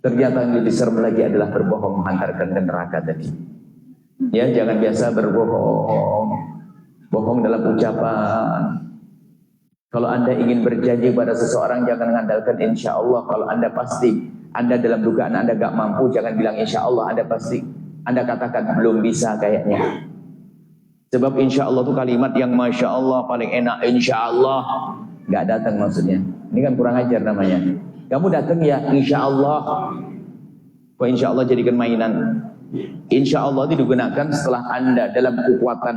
Ternyata yang lebih serem lagi adalah berbohong menghantarkan ke neraka tadi. Ya, jangan biasa berbohong. Bohong dalam ucapan. Kalau Anda ingin berjanji pada seseorang, jangan mengandalkan insya Allah. Kalau Anda pasti, Anda dalam dugaan Anda gak mampu, jangan bilang insya Allah. Anda pasti, Anda katakan belum bisa kayaknya. Sebab insya Allah itu kalimat yang masya Allah paling enak. Insya Allah gak datang maksudnya. Ini kan kurang ajar namanya. Kamu datang ya insya Allah. Kok insya Allah jadikan mainan? Insya Allah itu digunakan setelah Anda dalam kekuatan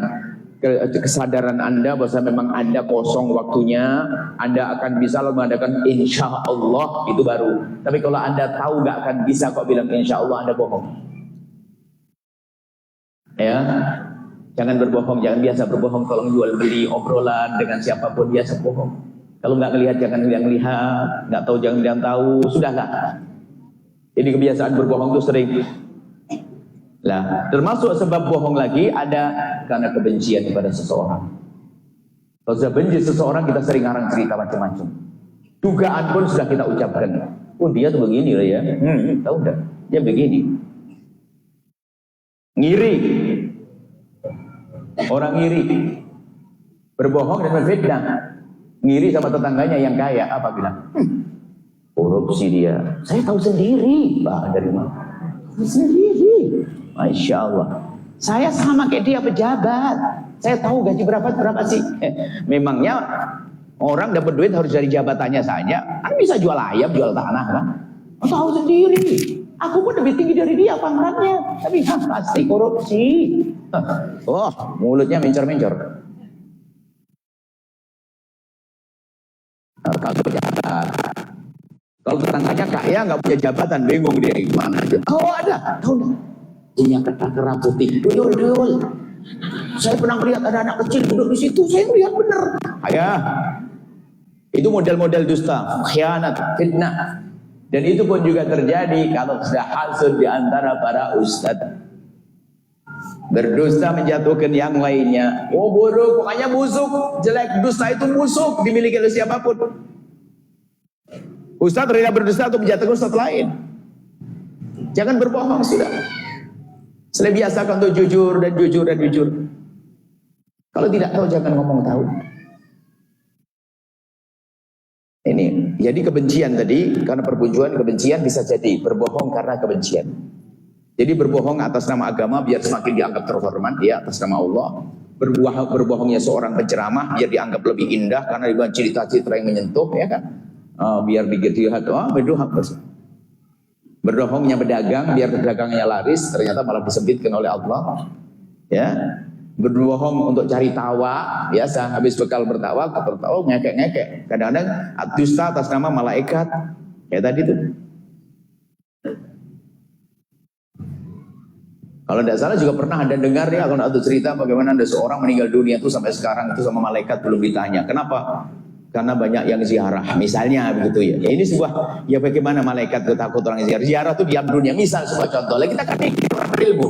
kesadaran Anda bahwa memang Anda kosong waktunya, Anda akan bisa mengadakan insya Allah, itu baru. Tapi kalau Anda tahu nggak akan bisa kok bilang insya Allah, Anda bohong. Ya, jangan berbohong, jangan biasa berbohong. Tolong jual beli obrolan dengan siapapun biasa bohong. Kalau nggak ngelihat jangan lihat, nggak tahu jangan tahu, sudahlah. Jadi kebiasaan berbohong itu sering. Lah, termasuk sebab bohong lagi ada karena kebencian kepada seseorang. Kalau sudah benci seseorang, kita sering ngarang cerita macam-macam. Dugaan pun sudah kita ucapkan. Oh, dia tuh begini lah ya. Tahu enggak? Dia begini. Ngiri. Orang ngiri. Berbohong dan menfitnah. Ngiri sama tetangganya yang kaya, apa bilang? Korupsi dia. Saya tahu sendiri. Bah, dari mana? Sendiri. Masya Allah. Saya sama kayak dia pejabat. Saya tahu gaji berapa sih. Memangnya orang dapat duit harus dari jabatannya saja. Kan bisa jual ayam, jual tanah kan. Tahu sendiri. Aku pun lebih tinggi dari dia pangkatnya. Tapi pasti korupsi. Oh, mulutnya mencor-mencor. Kalau pejabat. Kalau tetangganya kaya nggak punya jabatan, bingung dia gimana aja. Oh ada, tahu nggak? Punya kerah putih, dul. Saya pernah melihat ada anak kecil duduk di situ, saya melihat benar. Ayah, itu model-model dusta, khianat, fitnah. Dan itu pun juga terjadi kalau sudah hasud di antara para ustadz. Berdusta menjatuhkan yang lainnya. Oh buruk, pokoknya busuk, jelek. Dusta itu busuk, dimiliki oleh siapapun. Ustadz rela berdusta untuk menjatuhkan ustadz lain. Jangan berbohong sudah. Selalu biasakan untuk jujur dan jujur dan jujur. Kalau tidak tahu jangan ngomong tahu. Ini jadi kebencian tadi karena perbujuan kebencian bisa jadi berbohong karena kebencian. Jadi berbohong atas nama agama biar semakin dianggap terhormat ya atas nama Allah. Berbohongnya seorang penceramah biar dianggap lebih indah karena dibuat cerita-cerita yang menyentuh ya kan. Biar dilihat berbohongnya pedagang biar dagangnya laris ternyata malah disebutkan oleh Allah ya. Berbohong untuk cari tawa biasa habis bekal bertawa ngekek kadang-kadang dusta atas nama malaikat kayak tadi tuh. Kalau tidak salah juga pernah ada dengar ya kalau ada cerita bagaimana ada seorang meninggal dunia itu sampai sekarang itu sama malaikat belum ditanya kenapa. Karena banyak yang ziarah, misalnya begitu ya. Ya ini sebuah, ya bagaimana malaikat takut orang ziarah. Ziarah itu diam dunia. Misal sebuah contoh, kita kan orang berilmu.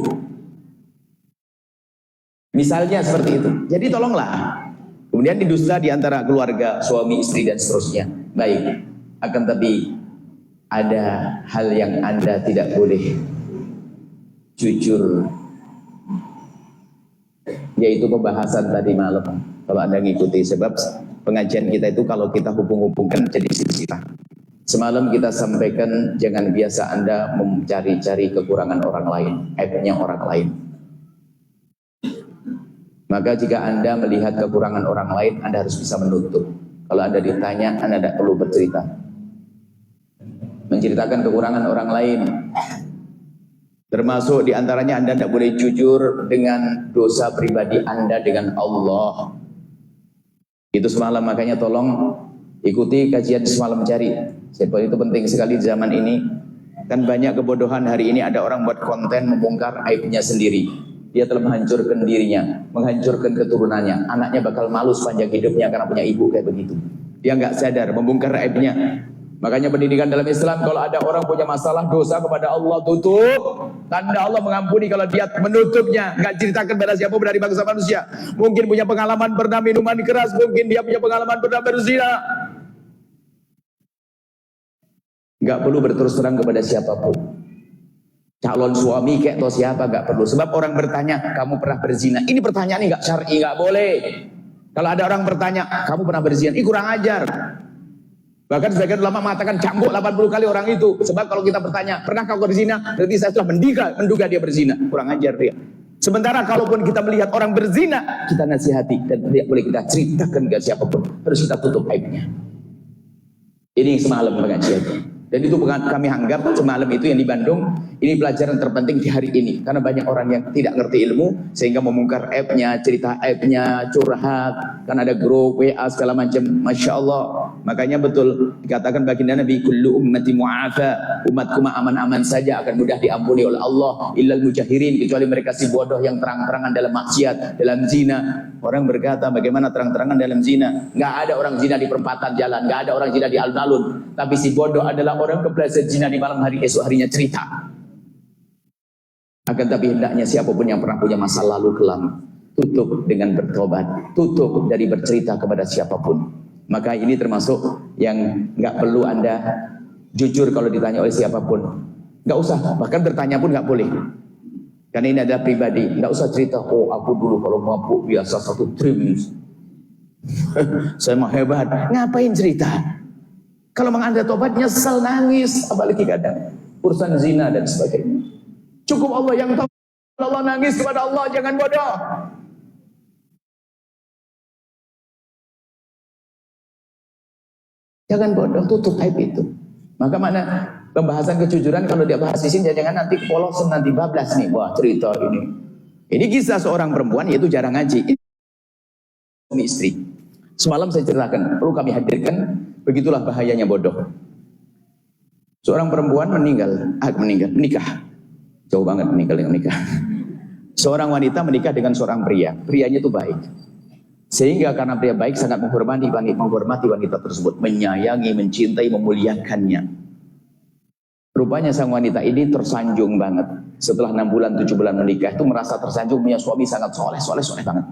Misalnya seperti itu. Jadi tolonglah. Kemudian didusta di antara keluarga, suami, istri dan seterusnya. Baik. Akan tapi ada hal yang Anda tidak boleh jujur. Yaitu pembahasan tadi malam. Kalau Anda ngikuti sebab pengajian kita itu kalau kita hubung-hubungkan jadi silsilah. Semalam kita sampaikan jangan biasa Anda mencari-cari kekurangan orang lain, aibnya orang lain. Maka jika Anda melihat kekurangan orang lain, Anda harus bisa menutup. Kalau Anda ditanya, Anda tidak perlu bercerita. Menceritakan kekurangan orang lain. Termasuk diantaranya Anda tidak boleh jujur dengan dosa pribadi Anda dengan Allah. Itu semalam, makanya tolong ikuti kajian semalam cari. Sebab itu penting sekali di zaman ini. Kan banyak kebodohan hari ini, ada orang buat konten membongkar aibnya sendiri. Dia telah menghancurkan dirinya, menghancurkan keturunannya. Anaknya bakal malu sepanjang hidupnya karena punya ibu kayak begitu. Dia nggak sadar membongkar aibnya. Makanya pendidikan dalam Islam, kalau ada orang punya masalah dosa kepada Allah, tutup. Tanda Allah mengampuni kalau dia menutupnya, nggak ceritakan pada siapa dari bangsa manusia. Mungkin punya pengalaman pernah minuman keras, mungkin dia punya pengalaman pernah berzina. Nggak perlu berterus terang kepada siapapun. Calon suami kayak atau siapa nggak perlu. Sebab orang bertanya, kamu pernah berzina? Ini pertanyaan ini nggak syar'i, nggak boleh. Kalau ada orang bertanya, kamu pernah berzina? Ini kurang ajar. Bahkan sebagian ulama mengatakan cambuk 80 kali orang itu. Sebab kalau kita bertanya, pernah kau berzina? Berarti saya telah menduga dia berzina. Kurang ajar dia. Sementara kalaupun kita melihat orang berzina, kita nasihati dan tidak boleh kita ceritakan ke siapapun. Harus kita tutup aibnya. Ini semalam pengajian. Dan itu bukan kami anggap semalam itu yang di Bandung, ini pelajaran terpenting di hari ini. Karena banyak orang yang tidak ngerti ilmu, sehingga membongkar aibnya, cerita aibnya, curhat. Kan ada grup, WA, segala macam. Masya Allah. Makanya betul, dikatakan baginda Nabi, kullu ummati mu'afa, umatku aman-aman saja, akan mudah diampuni oleh Allah. Illal mujahirin, kecuali mereka si bodoh yang terang-terangan dalam maksiat, dalam zina. Orang berkata, bagaimana terang-terangan dalam zina? Nggak ada orang zina di perempatan jalan, nggak ada orang zina di alun-alun. Tapi si bodoh adalah orang kepleset zina di malam hari, esok harinya cerita. Akan tapi hendaknya siapapun yang pernah punya masa lalu kelam, tutup dengan bertobat, tutup dari bercerita kepada siapapun. Maka ini termasuk yang nggak perlu Anda jujur kalau ditanya oleh siapapun. Nggak usah, bahkan bertanya pun nggak boleh. Karena ini adalah pribadi, nggak usah cerita, oh aku dulu kalau mabuk biasa 1 trim. Saya mah hebat. Ngapain cerita? Kalau memang Anda tobat, nyesel, nangis, apalagi kadang urusan zina dan sebagainya. Cukup Allah yang tahu. Allah nangis kepada Allah, jangan bodoh. Jangan bodoh, tutup aib itu. Maka mana pembahasan kejujuran kalau dia bahas di sini, jangan nanti polosan, nanti bablas nih. Wah, cerita ini. Ini kisah seorang perempuan, yaitu jarang ngaji. Suami istri. Semalam saya ceritakan, perlu kami hadirkan, begitulah bahayanya bodoh. Seorang perempuan menikah. Jauh banget meninggal yang menikah. Seorang wanita menikah dengan seorang pria. Prianya itu baik. Sehingga karena pria baik sangat menghormati wanita tersebut. Menyayangi, mencintai, memuliakannya. Rupanya sang wanita ini tersanjung banget. Setelah 6 bulan, 7 bulan menikah itu merasa tersanjung punya suami sangat soleh banget.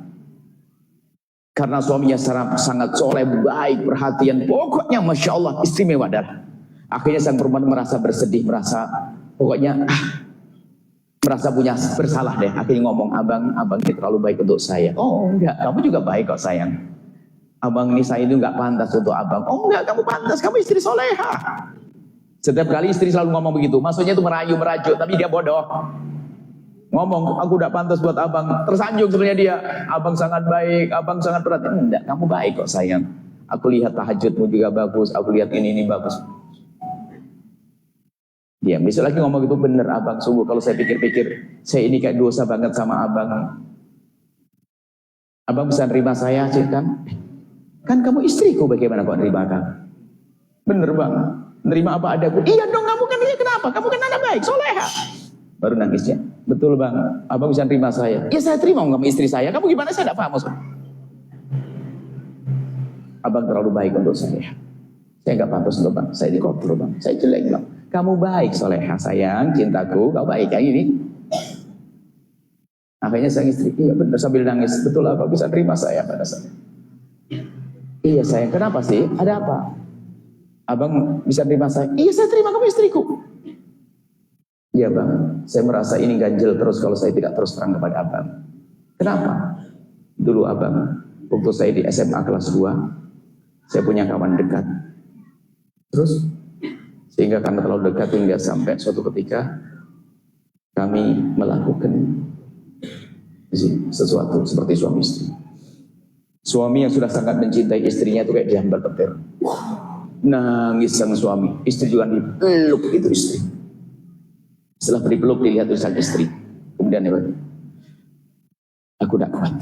Karena suaminya sangat soleh, baik, perhatian. Pokoknya Masya Allah, istimewa darah. Akhirnya sang perempuan merasa bersedih, merasa punya bersalah deh. Akhirnya ngomong, abang ini terlalu baik untuk saya. Oh enggak, kamu juga baik kok sayang. Abang ini saya itu enggak pantas untuk abang. Oh enggak, kamu pantas, kamu istri soleha. Setiap kali istri selalu ngomong begitu. Maksudnya itu merayu, merajuk, tapi dia bodoh. Ngomong, aku udah pantas buat abang. Tersanjung sebenarnya dia. Abang sangat baik, abang sangat perhatian. Enggak, kamu baik kok sayang. Aku lihat tahajudmu juga bagus, aku lihat ini bagus. Dia besok lagi ngomong itu, bener abang, sungguh kalau saya pikir-pikir, saya ini kayak dosa banget sama abang. Abang bisa nerima saya, cik kan? Kan kamu istriku, bagaimana kok nerima kan? Bener bang, nerima apa adaku? Iya dong, kamu kan ini kenapa? Kamu kan anak baik, soleha. Baru nangisnya, betul bang, abang bisa nerima saya. Iya saya terima, kamu istri saya. Kamu gimana, saya tidak paham maksudnya. Abang terlalu baik untuk saya. Saya nggak pantas untuk bang, saya dikotor bang, saya jelek bang. Kamu baik soleha sayang, cintaku, kau baik kayak ini. Akhirnya sang istri, iya benar, sambil nangis, betul apa bisa terima saya pada saya. Iya sayang, kenapa sih? Ada apa? Abang bisa terima saya? Iya saya terima, kamu istriku. Iya bang, saya merasa ini ganjel terus kalau saya tidak terus terang kepada abang. Kenapa? Dulu abang, waktu saya di SMA kelas 2, saya punya kawan dekat. Terus, sehingga karena terlalu dekat hingga sampai suatu ketika kami melakukan sesuatu seperti suami istri. Suami yang sudah sangat mencintai istrinya itu kayak diambil petir. Nangis sang suami, istri juga dipeluk itu istri. Setelah dipeluk dilihat tulisan istri. Kemudian dia bilang, aku tidak kuat.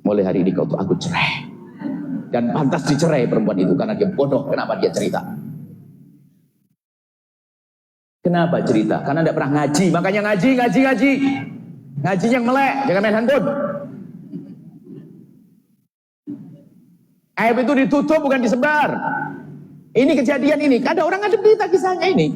Mulai hari ini kau tuh aku cerai. Dan pantas dicerai perempuan itu karena dia bodoh. Kenapa dia cerita? Kenapa cerita? Karena tidak pernah ngaji. Makanya ngaji. Ngaji yang melek, jangan main handphone. Aib itu ditutup bukan disebar. Ini kejadian ini. Ada orang ada berita kisahnya ini.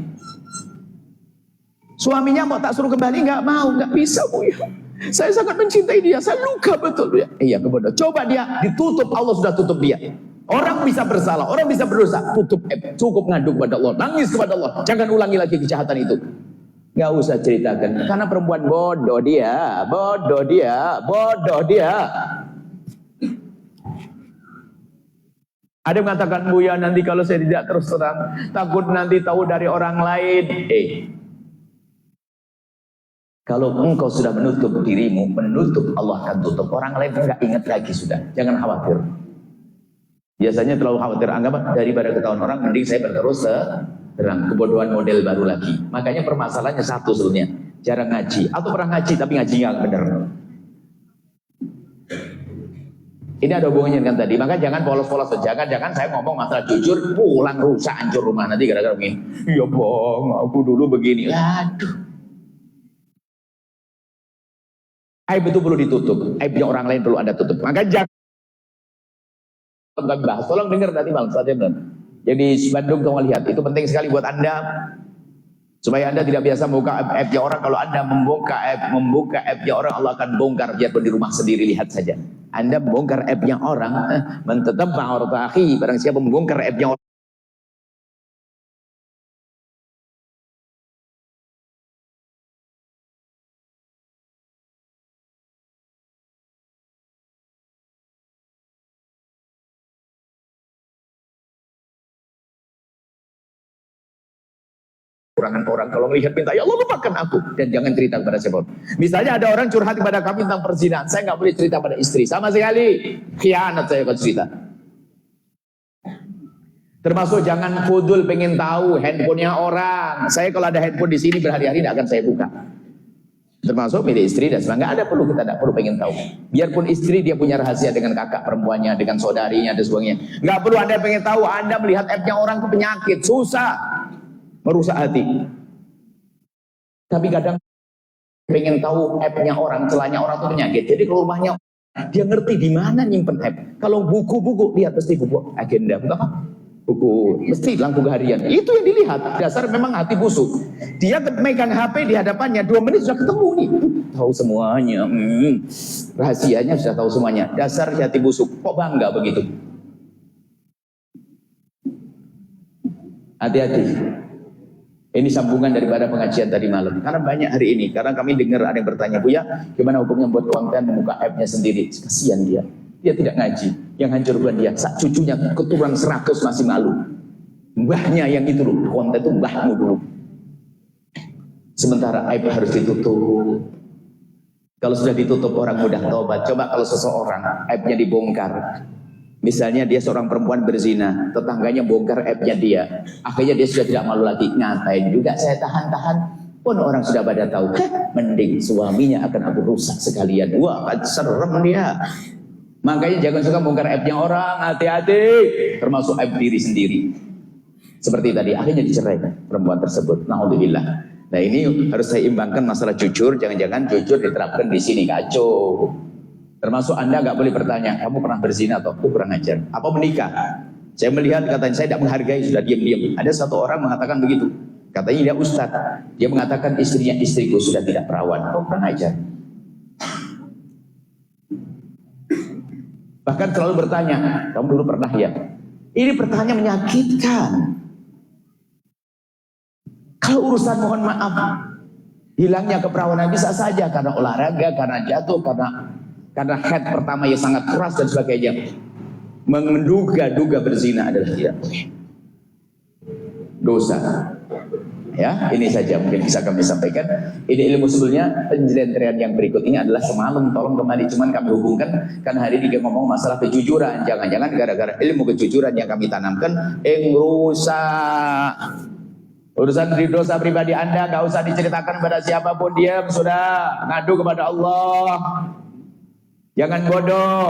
Suaminya mau tak suruh kembali, nggak mau, nggak bisa bu ya. Saya sangat mencintai dia, saya luka betul ya. Iya kebodohan. Coba dia ditutup, Allah sudah tutup dia. Orang bisa bersalah, orang bisa berdosa, tutup cukup ngadu kepada Allah, nangis kepada Allah. Jangan ulangi lagi kejahatan itu. Nggak usah ceritakan, karena perempuan bodoh dia. Ada yang mengatakan, Buya nanti kalau saya tidak terus terang, takut nanti tahu dari orang lain. Kalau engkau sudah menutup dirimu, menutup, Allah akan tutup. Orang lain enggak ingat lagi sudah. Jangan khawatir. Biasanya terlalu khawatir, anggap daripada ketahuan orang, mending saya berterus Terang, kebodohan model baru lagi. Makanya permasalahannya satu sebetulnya, jarang ngaji atau pernah ngaji tapi ngaji nggak benar. Ini ada hubungannya dengan tadi. Maka jangan polos-polos. Jangan saya ngomong masalah jujur, pulang rusak, hancur rumah nanti gara-gara begini. Ya bang, aku dulu begini. Aduh. Aib itu perlu ditutup. Aibnya orang lain perlu Anda tutup. Maka jangan bahas. Tolong dengar tadi bang. Jadi Bandung tolong lihat. Itu penting sekali buat Anda. Supaya Anda tidak biasa membuka aibnya orang. Kalau Anda membuka aibnya orang, Allah akan bongkar. Biarpun di rumah sendiri, lihat saja. Anda membongkar aibnya orang, mentetap ma'artahi. Barang siapa membongkar aibnya orang, kurangan orang. Kalau melihat minta, ya Allah lupakan aku. Dan jangan cerita kepada siapa. Misalnya ada orang curhat kepada kami tentang perzinahan. Saya nggak boleh cerita pada istri. Sama sekali. Khianat saya akan cerita. Termasuk jangan fudul pengen tahu handphonenya orang. Saya kalau ada handphone di sini berhari-hari tidak akan saya buka. Termasuk milik istri dan sebagainya. Nggak ada perlu, kita tidak perlu pengen tahu. Biarpun istri dia punya rahasia dengan kakak perempuannya, dengan saudarinya dan sebagainya. Nggak perlu Anda pengen tahu. Anda melihat aibnya orang itu penyakit, susah, merusak hati. Tapi kadang pengen tahu aibnya orang, celahnya orang itu penyakit. Jadi kalau rumahnya dia ngerti di mana nyimpen aib. Kalau buku-buku, lihat pasti buku agenda, buku apa? Buku mesti lampu harian. Itu yang dilihat. Dasar memang hati busuk. Dia megang HP di hadapannya 2 menit sudah ketemu nih. Tahu semuanya. Rahasianya sudah tahu semuanya. Dasar hati busuk. Kok bangga begitu? Hati-hati. Ini sambungan daripada pengajian tadi malam. Karena banyak hari ini. Karena kami dengar ada yang bertanya, Buya, gimana hukumnya buat konten membuka aibnya sendiri? Kasihan dia. Dia tidak ngaji. Yang hancur bukan dia. Sak cucunya keturunan 100 masih malu. Mbahnya yang itu loh. Konten itu mbahmu dulu. Sementara aib harus ditutup. Kalau sudah ditutup orang mudah taubat. Coba kalau seseorang aibnya dibongkar. Misalnya dia seorang perempuan berzina, tetangganya bongkar aibnya dia. Akhirnya dia sudah tidak malu lagi. Ngapain juga saya tahan-tahan. Pun orang sudah pada tahu. Mending suaminya akan aku rusak sekalian. Wah, serem dia. Makanya jangan suka bongkar aibnya orang, hati-hati. Termasuk aib diri sendiri. Seperti tadi, akhirnya dicerai perempuan tersebut. Na'udzubillah. Nah ini harus saya imbangkan masalah jujur. Jangan-jangan jujur diterapkan di sini, kacau. Termasuk Anda nggak boleh bertanya, kamu pernah berzina atau aku kurang ajar? Apa menikah? Saya melihat katanya, saya tidak menghargai, sudah diam-diam. Ada satu orang mengatakan begitu. Katanya dia ustaz. Dia mengatakan istriku sudah tidak perawan. Kau kurang ajar. Bahkan selalu bertanya, kamu dulu pernah ya? Ini pertanyaan menyakitkan. Kalau urusan mohon maaf, hilangnya keperawanan bisa saja karena olahraga, karena jatuh, karena head pertama yang sangat keras dan sebagainya. Menduga-duga berzina adalah tidak boleh. Dosa. Ya, ini saja mungkin bisa kami sampaikan. Ini ilmu sebelumnya. Penjelasan yang berikut ini adalah semalam tolong kembali, cuman kami hubungkan karena hari ini dia ngomong masalah kejujuran. Jangan-jangan gara-gara ilmu kejujuran yang kami tanamkan rusak. Urusan dosa pribadi Anda gak usah diceritakan kepada siapapun, diam sudah, ngadu kepada Allah. Jangan bodoh.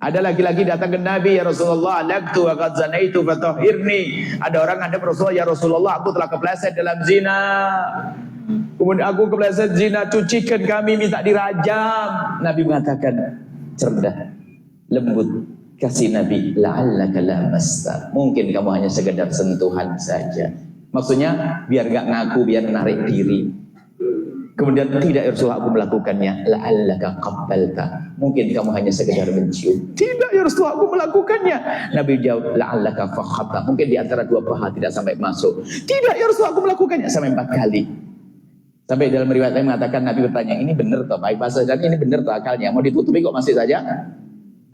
Ada laki-laki datang ke Nabi, ya Rasulullah, alaqtu wa qad zanaitu fatahhirni. Ada orang ada Rasulullah, ya Rasulullah, aku telah kepleset dalam zina. Kemudian aku kepleset zina, cucikan kami, minta dirajam. Nabi mengatakan, cerdas, lembut, kasih Nabi, la'allaka lamasta. Mungkin kamu hanya sekedar sentuhan saja. Maksudnya biar gak ngaku, biar menarik diri. Kemudian tidak, ya Rasulullah, aku melakukannya. La'allaka qabbalta. Mungkin kamu hanya sekedar mencium. Tidak, ya Rasulullah, aku melakukannya. Nabi jawab, la'allaka fakhata. Mungkin di antara 2 paha tidak sampai masuk. Tidak, ya Rasulullah, aku melakukannya sampai 4 kali. Sampai dalam riwayat lain mengatakan, Nabi bertanya, ini benar toh baik bahasa dan ini benar toh akalnya. Mau ditutupi kok masih saja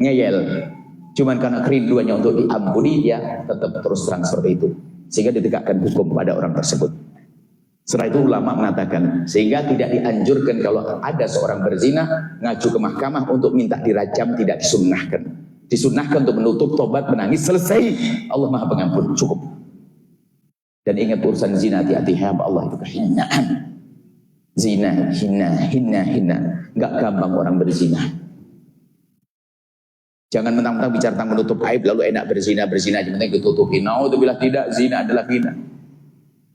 ngeyel. Cuman karena kerinduannya untuk diampuni, dia tetap terus terang seperti itu. Sehingga ditegakkan hukum pada orang tersebut. Setelah itu ulama mengatakan, sehingga tidak dianjurkan kalau ada seorang berzina ngaju ke mahkamah untuk minta dirajam, tidak disunnahkan. Disunnahkan untuk menutup tobat, menangis, selesai. Allah Maha Pengampun, cukup. Dan ingat urusan zina, hati-hati, hamba Allah itu kehinaan. Zina, hina. Enggak gampang orang berzina. Jangan mentang-mentang bicara tentang menutup aib lalu enak berzina yang penting ditutupi. Naudzubillah, tidak, zina adalah hina.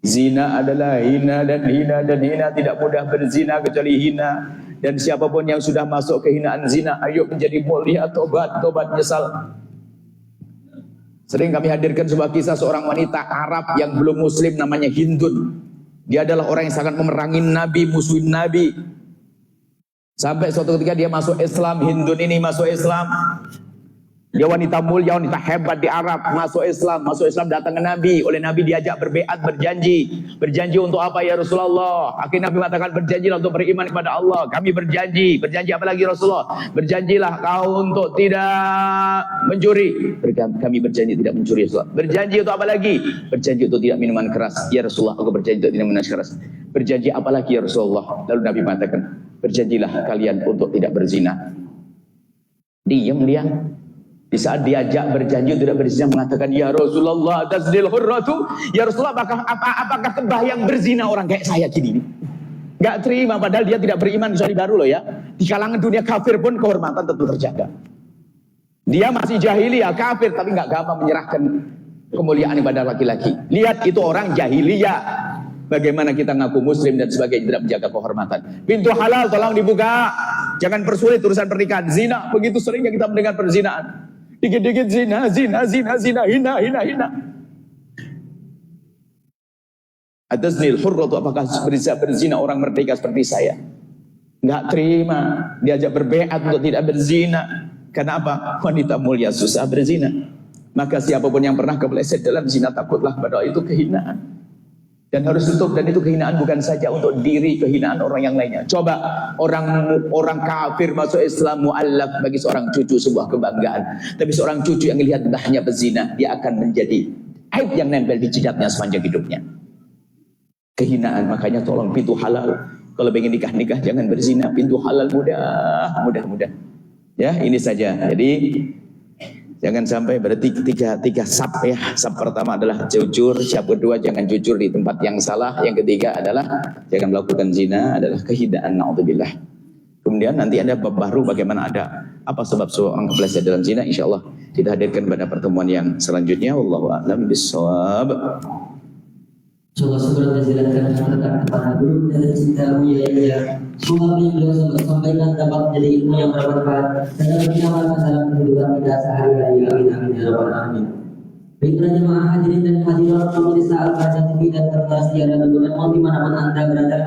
Zina adalah hina dan hina tidak mudah berzina kecuali hina. Dan siapapun yang sudah masuk kehinaan zina, ayo menjadi mulia, tobat nyesal. Sering kami hadirkan sebuah kisah seorang wanita Arab yang belum muslim namanya Hindun. Dia adalah orang yang sangat memerangi Nabi, musuhin Nabi. Sampai suatu ketika dia masuk Islam, Hindun ini masuk Islam. Dia wanita mulia, wanita hebat di Arab, masuk Islam datang ke Nabi. Oleh Nabi diajak berbeat, berjanji untuk apa ya Rasulullah? Akhirnya Nabi mengatakan berjanjilah untuk beriman kepada Allah. Kami berjanji apa lagi Rasulullah? Berjanjilah kau untuk tidak mencuri. Kami berjanji tidak mencuri Rasulullah. Berjanji untuk apa lagi? Berjanji untuk tidak minuman keras. Ya Rasulullah, aku berjanji untuk tidak minuman keras. Berjanji apa lagi ya Rasulullah? Lalu Nabi mengatakan, berjanjilah kalian untuk tidak berzina. Diam dia. Di saat diajak berjanji tidak berzina mengatakan, ya Rasulullah tasdil hurratu, ya Rasulullah apakah kebayang berzina orang kayak saya gini? Gak terima, padahal dia tidak beriman kecuali baru loh ya. Di kalangan dunia kafir pun kehormatan tentu terjaga. Dia masih jahiliyah kafir tapi gak gampang menyerahkan kemuliaan kepada laki-laki. Lihat itu orang jahiliyah. Bagaimana kita ngaku muslim dan sebagainya tidak menjaga kehormatan. Pintu halal tolong dibuka. Jangan persulit urusan pernikahan. Zina, begitu seringnya kita mendengar perzinaan. Dikit-dikit zina, hina. Ataznil hurratu, apakah bisa berzina orang merdeka seperti saya? Enggak terima, diajak berbeat untuk tidak berzina. Kenapa? Wanita mulia susah berzina. Maka siapapun yang pernah kepleset dalam zina, takutlah pada itu kehinaan. Dan harus tutup, dan itu kehinaan bukan saja untuk diri, kehinaan orang yang lainnya. Coba orang kafir masuk Islam, mu'allaf bagi seorang cucu sebuah kebanggaan. Tapi seorang cucu yang melihat bahnya berzina, dia akan menjadi aib yang nempel di jidatnya sepanjang hidupnya. Kehinaan, makanya tolong pintu halal. Kalau ingin nikah jangan berzina, pintu halal mudah. Ya, ini saja. Jadi jangan sampai, berarti tiga sab ya. Sab pertama adalah jujur, sab kedua jangan jujur di tempat yang salah, yang ketiga adalah jangan melakukan zina, adalah kehinaan, naudzubillah. Kemudian nanti ada bab baru bagaimana ada apa sebab seorang kepleset dalam zina, insyaallah kita hadirkan pada pertemuan yang selanjutnya. Wallahu a'lam bishawab. Coba segera menjelaskan tentang kepada guru dan cinta mulia. Semoga yang beliau sampaikan dapat menjadi ilmu yang bermanfaat dan dapat dinamalkan dalam kehidupan kita sehari-hari. Amin ya rabbal alamin. Baiklah jemaah hadirin dan hadirat pemirsa Al-Qadar TV dan terkasih siaran dan mau dimanapun anda berada.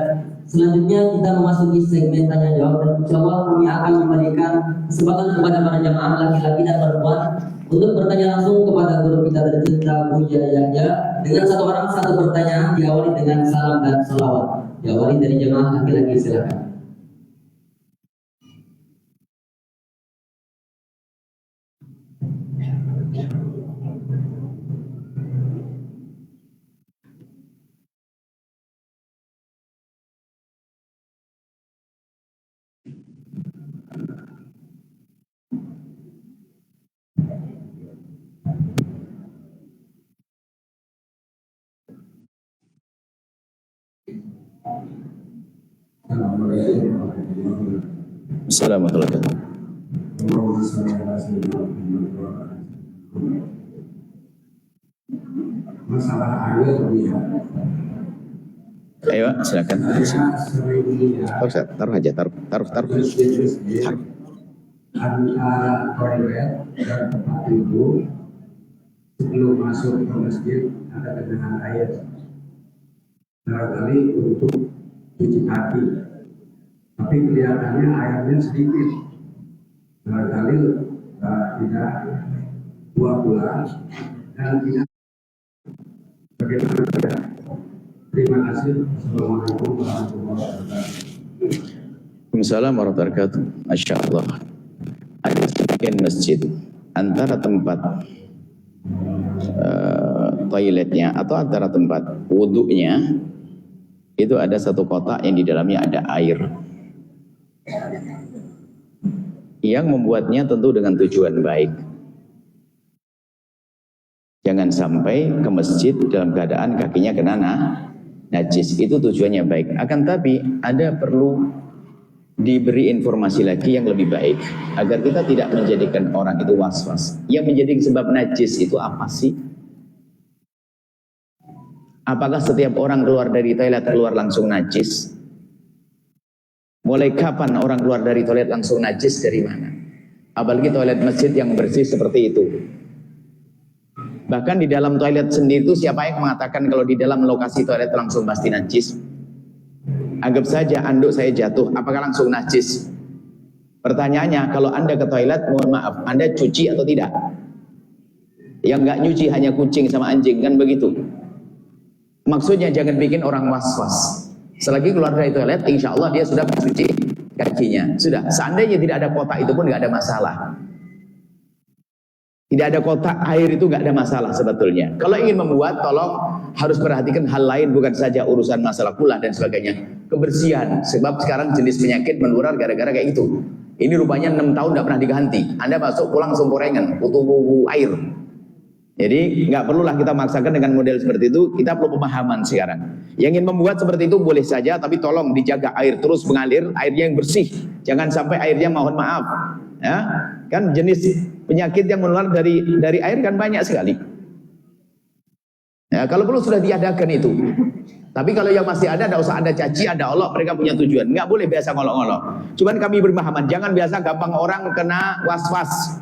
Selanjutnya kita memasuki segmen tanya jawab, dan insyaallah kami akan memberikan kesempatan kepada para jemaah laki-laki dan perempuan untuk bertanya langsung kepada guru kita tercinta Buya Yahya dengan satu orang satu pertanyaan, diawali dengan salam dan salawat. Diawali dari jemaah laki-laki, silakan. Assalamualaikum warahmatullahi Masalah air dia. Ayo silakan. Taruh aja. Antara toilet dan tempat tidur sebelum masuk ke masjid ada genangan air. Barangkali untuk cuci kaki, tapi kelihatannya airnya sedikit. Barangkali tidak 2 bulan dan tidak. Bagaimana? Terima kasih. Assalamualaikum warahmatullahi wabarakatuh. Waalaikumsalam warahmatullahi wabarakatuh. Masya Allah. Ada sebagian masjid antara tempat toiletnya atau antara tempat wudhunya itu ada satu kotak yang di dalamnya ada air. Yang membuatnya tentu dengan tujuan baik. Yang Jangan sampai ke masjid dalam keadaan kakinya kena najis. Itu tujuannya baik. Akan tapi ada perlu diberi informasi lagi yang lebih baik agar kita tidak menjadikan orang itu was-was. Yang menjadi sebab najis itu apa sih? Apakah setiap orang keluar dari toilet keluar langsung najis? Mulai kapan orang keluar dari toilet langsung najis, dari mana? Apalagi toilet masjid yang bersih seperti itu. Bahkan di dalam toilet sendiri itu siapa yang mengatakan kalau di dalam lokasi toilet langsung pasti najis? Anggap saja anduk saya jatuh, apakah langsung najis? Pertanyaannya, kalau Anda ke toilet, mohon maaf, Anda cuci atau tidak? Yang nggak nyuci hanya kucing sama anjing, kan begitu? Maksudnya jangan bikin orang was-was. Selagi keluar dari toilet, insya Allah dia sudah mencuci kakinya. Sudah, seandainya tidak ada kotak itu pun nggak ada masalah. Tidak ada kotak air itu nggak ada masalah sebetulnya. Kalau ingin membuat, tolong harus perhatikan hal lain, bukan saja urusan masalah kulah dan sebagainya. Kebersihan, sebab sekarang jenis penyakit menular gara-gara kayak gitu. Ini rupanya 6 tahun tidak pernah diganti. Anda masuk pulang semporengan, butuh air. Jadi nggak perlulah kita maksakan dengan model seperti itu. Kita perlu pemahaman sekarang. Yang ingin membuat seperti itu boleh saja, tapi tolong dijaga air terus mengalir, airnya yang bersih. Jangan sampai airnya, mohon maaf, ya, kan jenis penyakit yang menular dari air kan banyak sekali. Ya, kalau perlu sudah diadakan itu. Tapi kalau yang masih ada, tidak usah Anda caci, Anda olok, mereka punya tujuan. Nggak boleh biasa ngolok-ngolok. Cuman kami berpemahaman, jangan biasa gampang orang kena was-was.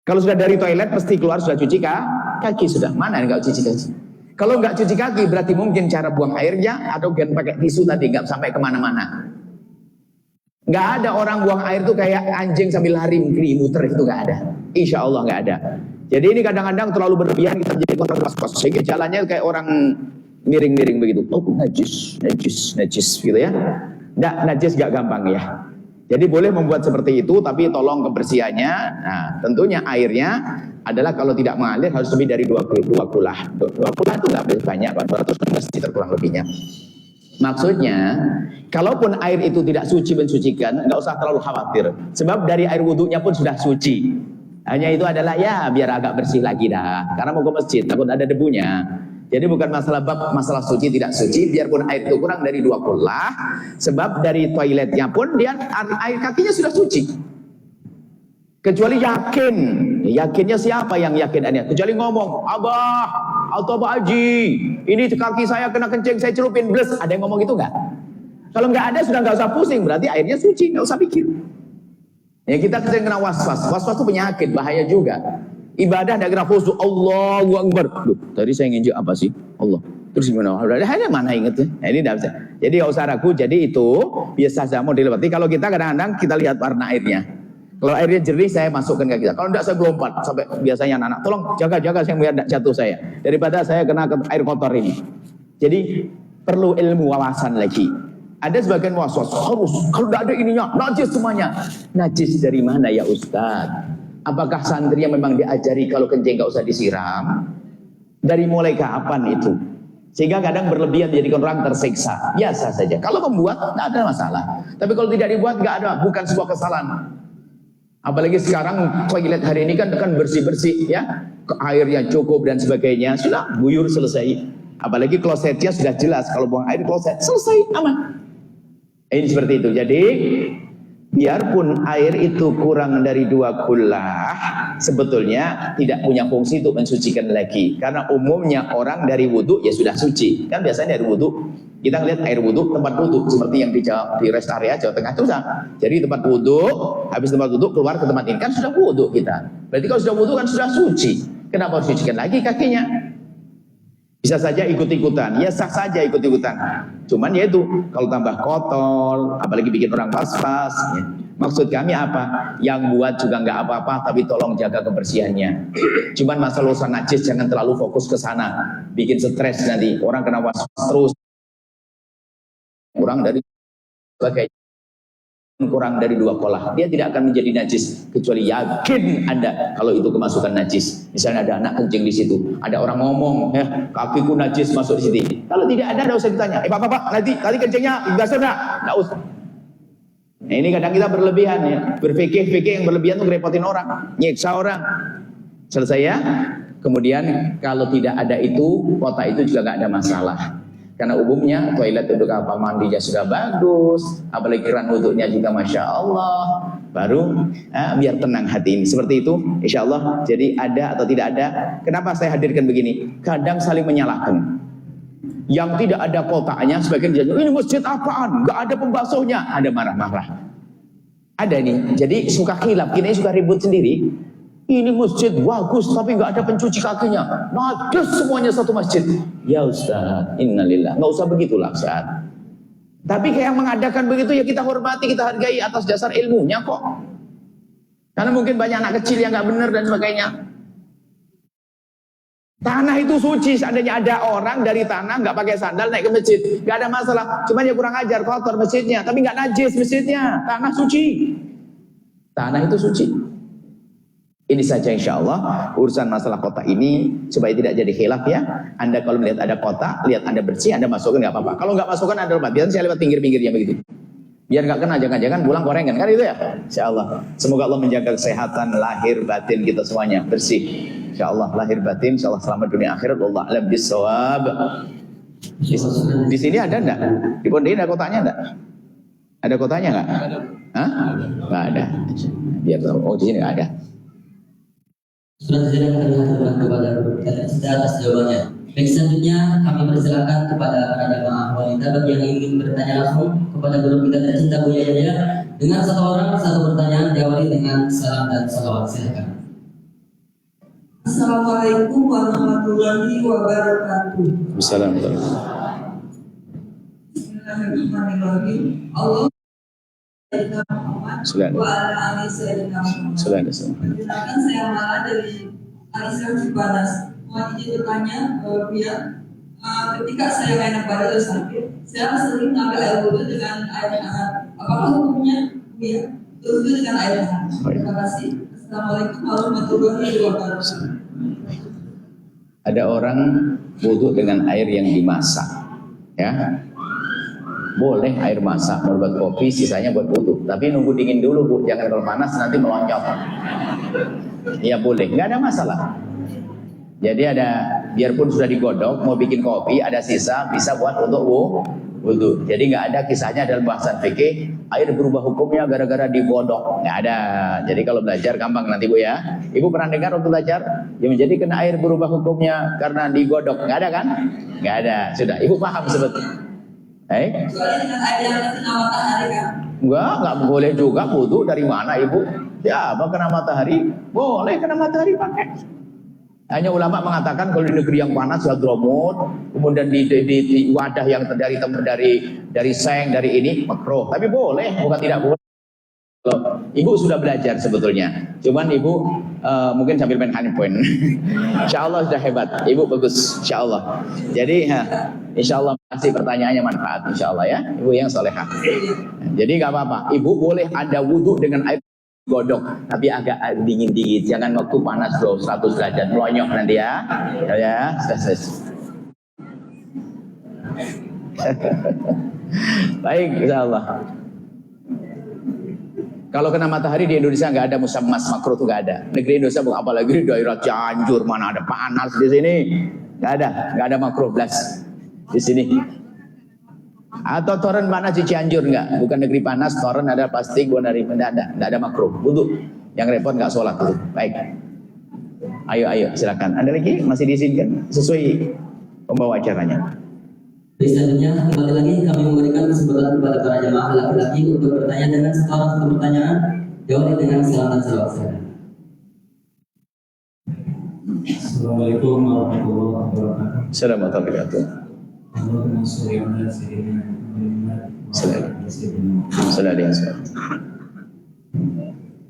Kalau sudah dari toilet, pasti keluar sudah cuci kaki sudah. Mana yang nggak cuci kaki? Kalau nggak cuci kaki, berarti mungkin cara buang airnya atau kan pakai tisu tadi, nggak sampai kemana-mana. Nggak ada orang buang air tuh kayak anjing sambil lari muter, itu nggak ada. Insya Allah nggak ada. Jadi ini kadang-kadang terlalu berlebihan, kita jadi orang was-was. Sehingga jalannya kayak orang miring-miring begitu. Oh, najis gitu ya. Nggak, najis nggak gampang ya. Jadi boleh membuat seperti itu, tapi tolong kebersihannya. Nah, tentunya airnya adalah kalau tidak mengalir harus lebih dari 2 kulah. 2 kulah itu nggak banyak, 216 liter kurang lebihnya. Maksudnya, kalaupun air itu tidak suci mensucikan, nggak usah terlalu khawatir. Sebab dari air wudhunya pun sudah suci. Hanya itu adalah ya biar agak bersih lagi dah. Karena mau ke masjid, takut ada debunya. Jadi bukan masalah suci tidak suci, biarpun air itu kurang dari 2 kulah, sebab dari toiletnya pun dia air kakinya sudah suci. Kecuali yakinnya siapa yang yakin? Kecuali ngomong, Abah atau Pak Haji, ini kaki saya kena kencing, saya celupin, bles. Ada yang ngomong itu nggak? Kalau nggak ada sudah nggak usah pusing, berarti airnya suci, nggak usah pikir. Ya kita sering kena was-was itu penyakit, bahaya juga. Ibadah tidak kena khusyuk, Allahu Akbar. Loh, tadi saya nginjek apa sih? Allah. Terus gimana? Ada mana ingetnya? Nah, ini tidak bisa. Jadi nggak usah ragu. Jadi itu biasa saja model. Berarti kalau kita kadang-kadang kita lihat warna airnya. Kalau airnya jernih saya masukkan ke kita. Kalau tidak saya lompat sampai biasanya anak-anak. Tolong jaga saya biar tidak jatuh saya. Daripada saya kena air kotor ini. Jadi perlu ilmu wawasan lagi. Ada sebagian was-was harus kalau tidak ada ininya najis semuanya. Najis dari mana ya Ustaz? Apakah santri yang memang diajari kalau kencing nggak usah disiram? Dari mulai kapan itu? Sehingga kadang berlebihan menjadikan orang tersiksa. Biasa saja. Kalau membuat tidak ada masalah. Tapi kalau tidak dibuat nggak ada. Bukan sebuah kesalahan. Apalagi sekarang toilet hari ini kan bersih-bersih ya. Airnya cukup dan sebagainya. Sudah buyur selesai. Apalagi klosetnya sudah jelas. Kalau buang air kloset selesai aman. Ini seperti itu. Jadi biarpun air itu kurang dari 2 kulah, sebetulnya tidak punya fungsi untuk mensucikan lagi. Karena umumnya orang dari wudhu ya sudah suci. Kan biasanya dari wudhu, kita ngeliat air wudhu, tempat wudhu. Seperti yang di rest area Jawa Tengah itu sama. Jadi tempat wudhu, habis tempat wudhu keluar ke tempat ini, kan sudah wudhu kita. Berarti kalau sudah wudhu kan sudah suci. Kenapa harus sucikan lagi kakinya? Bisa saja ikut-ikutan, ya sah saja ikut-ikutan. Cuman ya itu, kalau tambah kotor, apalagi bikin orang pas-pas. Ya. Maksud kami apa? Yang buat juga nggak apa-apa, tapi tolong jaga kebersihannya. Cuman masalah urusan najis jangan terlalu fokus ke sana, bikin stres nanti. Orang kena was-was terus. Kurang dari 2 kolah, dia tidak akan menjadi najis kecuali yakin Anda kalau itu kemasukan najis. Misalnya ada anak kencing di situ, ada orang ngomong, kakiku najis masuk di situ. Kalau tidak ada, tidak usah ditanya. Pak, tadi kencingnya gasor nggak usah. Nah, ini kadang kita berlebihan ya, berfikih yang berlebihan itu ngerepotin orang, nyiksa orang. Selesai ya. Kemudian kalau tidak ada itu, kotak itu juga nggak ada masalah. Karena umumnya toilet untuk apa, mandinya sudah bagus, apalagi keran wudhunya juga Masya Allah, baru biar tenang hati ini. Seperti itu, insya Allah. Jadi ada atau tidak ada. Kenapa saya hadirkan begini? Kadang saling menyalahkan. Yang tidak ada kotaknya, sebagian dia ini masjid apaan? Nggak ada pembasuhnya. Ada marah-marah. Ada nih. Jadi suka khilaf, kita suka ribut sendiri. Ini masjid bagus tapi nggak ada pencuci kakinya. Najis semuanya satu masjid. Ya Ustaz, innalillah. Nggak usah begitulah Ustaz. Tapi kayak yang mengadakan begitu ya kita hormati, kita hargai atas dasar ilmunya kok. Karena mungkin banyak anak kecil yang nggak benar dan sebagainya. Tanah itu suci, seandainya ada orang dari tanah nggak pakai sandal naik ke masjid, nggak ada masalah. Cuma dia kurang ajar, kotor masjidnya, tapi nggak najis masjidnya. Tanah suci. Tanah itu suci. Ini saja insya Allah urusan masalah kotak ini supaya tidak jadi khilaf ya. Anda kalau melihat ada kotak, lihat Anda bersih, Anda masukkan nggak apa-apa. Kalau nggak masukkan Anda lepas. Biasanya saya lewat pinggir-pinggirnya begitu. Biar nggak kena, jangan-jangan pulang gorengan kan itu ya. Insya Allah. Semoga Allah menjaga kesehatan lahir batin kita semuanya bersih. Insya Allah lahir batin, insya Allah selamat dunia akhirat. Allah alam bisawab. Di sini ada enggak? Di Pondok ada kotaknya enggak? Ada kotaknya enggak? Hah? Nggak ada. Biar tahu. Oh di sini nggak ada. Sudah tidak kami haturkan kepada kita atas jawabannya. Baik, selanjutnya kami persilakan kepada para jamaah wanita bagi yang ingin bertanya langsung kepada guru kita tercinta Buya Yaya dengan satu orang satu pertanyaan diawali dengan salam dan salawat. Silakan. Assalamualaikum warahmatullahi wabarakatuh. Assalamualaikum. Bismillahirrahmanirrahim. Allah Sayyidina Muhammad wa ala ali Sayyidina Muhammad. Perkenalkan saya Mala dari Al-Islam Cipanas. Mohon izin bertanya, Buya, ketika saya main pada atau sakit, saya sering mengambil air wudhu dengan air yang hangat. Apakah hukumnya, Buya, wudhu dengan air yang hangat? Terima kasih. Assalamualaikum warahmatullahi wabarakatuh. Ada orang wudhu dengan air yang dimasak, ya. Boleh air masak mau buat kopi, sisanya buat wudhu. Tapi nunggu dingin dulu Bu, jangan kalau panas nanti melonjak. Ya boleh, nggak ada masalah. Jadi biarpun sudah digodok, mau bikin kopi, ada sisa, bisa buat untuk wudhu. Jadi nggak ada kisahnya dalam bahasan fikih, air berubah hukumnya gara-gara digodok. Nggak ada. Jadi kalau belajar gampang nanti Bu ya. Ibu pernah dengar waktu belajar, yang menjadi kena air berubah hukumnya karena digodok. Nggak ada kan? Nggak ada. Sudah, Ibu paham sebetulnya. Soalnya dengan air yang kena matahari kan? Nggak boleh juga wudhu dari mana Ibu? Ya, apa kena matahari? Boleh kena matahari pakai. Hanya ulama mengatakan kalau di negeri yang panas Hadramut, kemudian di wadah yang dari seng dari ini makruh. Tapi boleh, bukan tidak boleh. Ibu sudah belajar sebetulnya. Cuman Ibu mungkin sambil main handphone. Insya Allah sudah hebat. Ibu bagus, Insya Allah. Jadi Insya Allah pasti pertanyaannya manfaat, Insya Allah ya. Ibu yang solehah. Jadi nggak apa-apa. Ibu boleh Anda wudhu dengan air godok, tapi agak dingin dikit. Jangan waktu panas bro, 100 derajat melonyok nanti ya. Ya. Baik, Insya Allah. Kalau kena matahari di Indonesia nggak ada musammas makruh tuh nggak ada. Negeri Indonesia apalagi di daerah Cianjur mana ada panas di sini, nggak ada makruh belas di sini. Atau toren panas di Cianjur nggak? Bukan negeri panas, toren ada pasti gua dari nggak ada makruh. Wudhu, yang repot nggak sholat tuh. Baik. Ayo silakan. Ada lagi masih diizinkan sesuai pembawa acaranya. Baik, selanjutnya kembali lagi kami memberikan kesempatan kepada para jamaah laki-laki untuk bertanya dengan satu pertanyaan, jawab dengan salam dan salawat. Assalamualaikum warahmatullahi wabarakatuh. Assalamualaikum warahmatullahi wabarakatuh.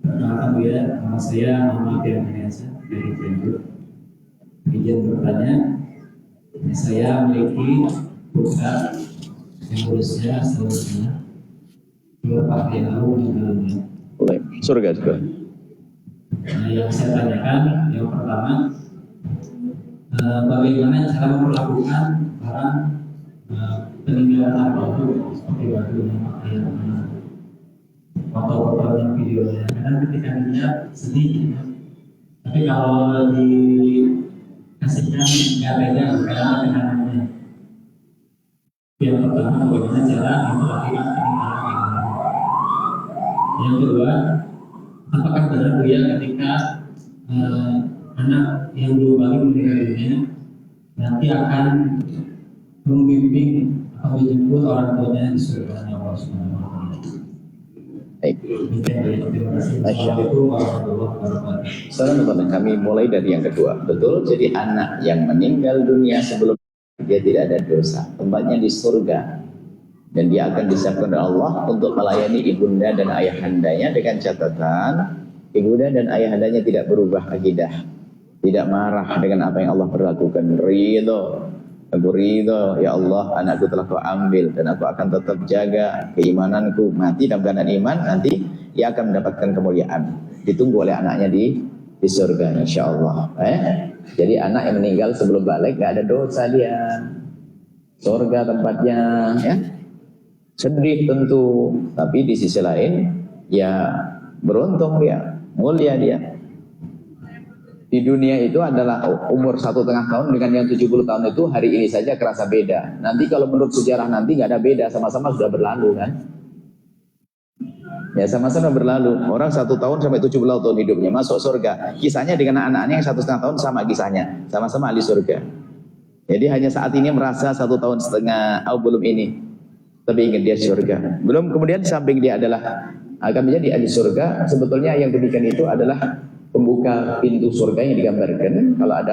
Alhamdulillah, nama saya Muhammad Firmansyah dari Cianjur. Izin bertanya, saya memiliki buka yang urusnya seharusnya beberapa hari lalu meninggalnya. Surga. Nah, yang saya tanyakan, yang pertama, bagaimana cara memperlakukan barang peninggalan batu seperti batu dan pakaian, foto-foto dan videonya. Kadang ketika dilihat sedih, tapi kalau kasihkan nggak beda karena dengan yang pertama bagaimana cara memperhatikan kenikmatan. Yang kedua, apakah benar Buya ketika anak yang belum balik meninggal dunia nanti akan membimbing atau menjemput orang tuanya di surga Allah Subhanahu wa taala. Baik. Terima kasih. Assalamualaikum warahmatullahi wabarakatuh. Assalamualaikum. Kami mulai dari yang kedua. Betul, jadi anak yang meninggal dunia sebelum dia tidak ada dosa, tempatnya di surga, dan dia akan disiapkan oleh Allah untuk melayani ibunda dan ayahandanya dengan catatan ibunda dan ayahandanya tidak berubah akidah, tidak marah dengan apa yang Allah perlakukan, ridho. Aku ridho, ya Allah, anakku telah kau ambil dan aku akan tetap jaga keimananku. Mati dalam keadaan iman, nanti dia akan mendapatkan kemuliaan. Ditunggu oleh anaknya di surga, insya Allah. Jadi anak yang meninggal sebelum balik gak ada dosa dia. Surga tempatnya, ya. Sedih tentu, tapi di sisi lain, ya beruntung dia, mulia dia. Di dunia itu adalah umur 1,5 tahun dengan yang 70 tahun itu hari ini saja kerasa beda. Nanti kalau menurut sejarah nanti nggak ada beda, sama-sama sudah berlalu kan? Ya sama-sama berlalu. Orang 1 tahun sampai 70 tahun hidupnya masuk surga. Kisahnya dengan anak-anaknya yang 1,5 tahun sama kisahnya, sama-sama ahli surga. Jadi hanya saat ini merasa 1,5 tahun belum ini, tapi ingin dia surga. Belum kemudian samping dia adalah akan menjadi ahli surga. Sebetulnya yang demikian itu adalah pembuka pintu surga yang digambarkan. Kalau ada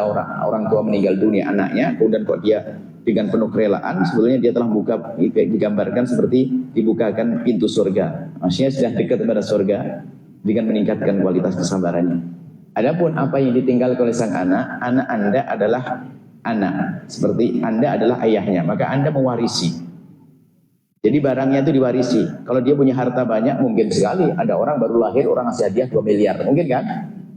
orang tua meninggal dunia anaknya, kemudian kok dia dengan penuh kerelaan, sebetulnya dia telah digambarkan seperti dibukakan pintu surga. Maksudnya sudah dekat kepada surga dengan meningkatkan kualitas kesabarannya. Adapun apa yang ditinggalkan oleh sang anak Anda adalah anak, seperti Anda adalah ayahnya, maka Anda mewarisi. Jadi barangnya itu diwarisi. Kalau dia punya harta banyak, mungkin sekali ada orang baru lahir, orang ngasih hadiah 2 miliar, mungkin kan?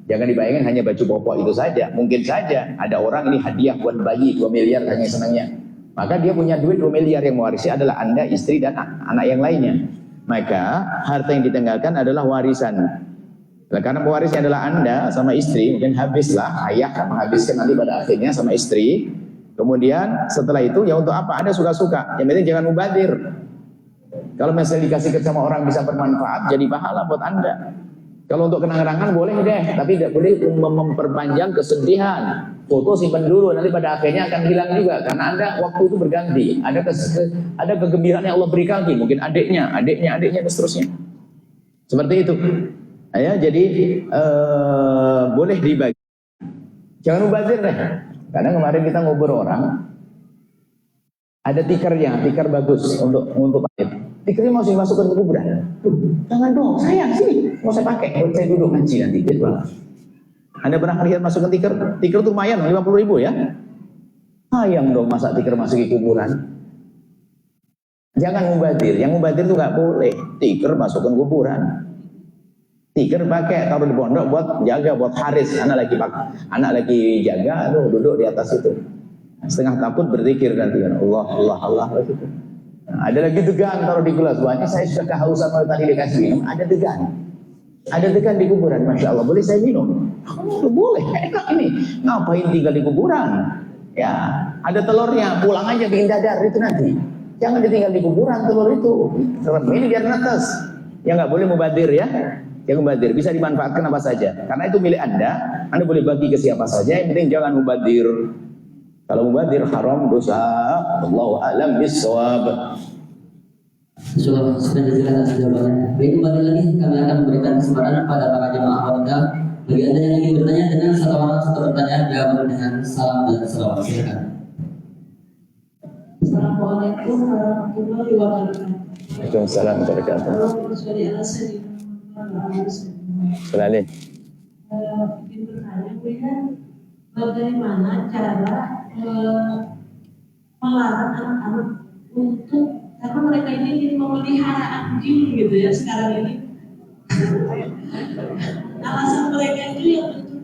Jangan dibayangkan hanya baju popok itu saja. Mungkin saja ada orang ini hadiah buat bayi 2 miliar hanya senangnya. Maka dia punya duit 2 miliar, yang mewarisi adalah Anda, istri dan anak yang lainnya. Maka harta yang ditinggalkan adalah warisan. Nah, karena pewarisnya adalah Anda sama istri, mungkin habislah, ayah akan menghabiskan nanti pada akhirnya sama istri. Kemudian setelah itu ya untuk apa? Anda suka-suka. Yang penting jangan mubazir. Kalau misalnya dikasih sama orang bisa bermanfaat, jadi pahala buat Anda. Kalau untuk kenang-kenangan boleh deh, tapi tidak boleh memperpanjang kesedihan. Foto simpan dulu, nanti pada akhirnya akan hilang juga, karena Anda waktu itu berganti. Ada kegembiraan yang Allah berikan lagi, mungkin adiknya, dan seterusnya. Seperti itu. Ya, jadi boleh dibagi. Jangan mubazir deh. Karena kemarin kita ngobrol orang, ada tikernya, tiker bagus untuk pahit. Tikernya mau saya masukkan ke kuburan. Jangan dong, sayang sini. Mau saya pakai, saya duduk ngaji nanti. Anda pernah lihat masukkan tiker? Tiker itu lumayan, 50.000 ya. Sayang dong masa tiker masuk ke kuburan. Jangan mubazir. Yang mubazir itu nggak boleh. Tiker masukkan kuburan. Tiker pakai taruh di pondok buat jaga, buat haris. Anak lagi jaga, duduk di atas itu. Setengah takut berzikir nanti kan. Allah. Nah, ada lagi degan taruh di gelas. Banyak saya sudah kehausan kalau tadi dikasih minum. Ada degan di kuburan. Masya Allah, boleh saya minum? Oh, boleh, enak ini. Ngapain tinggal di kuburan? Ya, ada telurnya, pulang aja bikin dadar itu nanti. Jangan ditinggal di kuburan telur itu. Ini biar netes. Ya nggak boleh mubazir ya. Yang mubazir bisa dimanfaatkan apa saja. Karena itu milik Anda boleh bagi ke siapa saja. Yang penting jangan mubazir. Kalau mubazir haram, dosa. Allahu a'lam bissawab. Sudah dijelaskan atas jawabannya. Baik, kembali lagi kami akan memberikan kesempatan pada para jemaah wanita. Bagi Anda yang ingin bertanya dengan satu pertanyaan, jawab dengan salam dan salawat. Silakan. Assalamualaikum warahmatullahi wabarakatuh. Waalaikumsalam warahmatullahi wabarakatuh. Selalu. Ingin bertanya, Bu ya, bagaimana cara melarang anak-anak untuk, karena mereka ini ingin memelihara anjing gitu ya sekarang ini. Alasan mereka itu yang untuk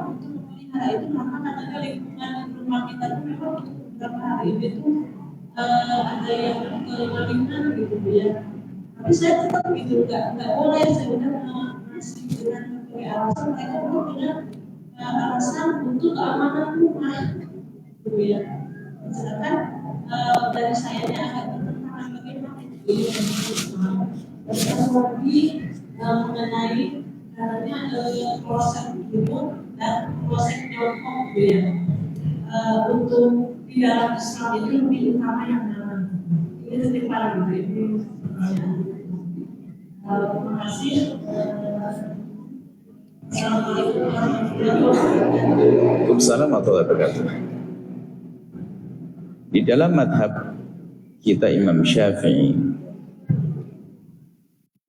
untuk memelihara itu karena katanya lingkungan rumah kita itu memang beberapa hari ini tuh ada yang kemalingan gitu ya. Tapi saya tetap gitu nggak boleh, saya udah ngasih dengan alasan mereka punya alasan untuk keamanan rumah, gitu ya. Misalkan dari sayanya akan ditentang bagaimana itu dan satu lagi mengenai karena proses hidup dan proses tiongkok, gitu ya. Untuk di dalam Islam itu lebih utama yang mana? Ini setimpal gitu. Ini pertanyaan. Terima kasih. Assalamualaikum warahmatullahi wabarakatuh. Waalaikumsalam warahmatullahi wabarakatuh. Di dalam madhab kita Imam Syafi'i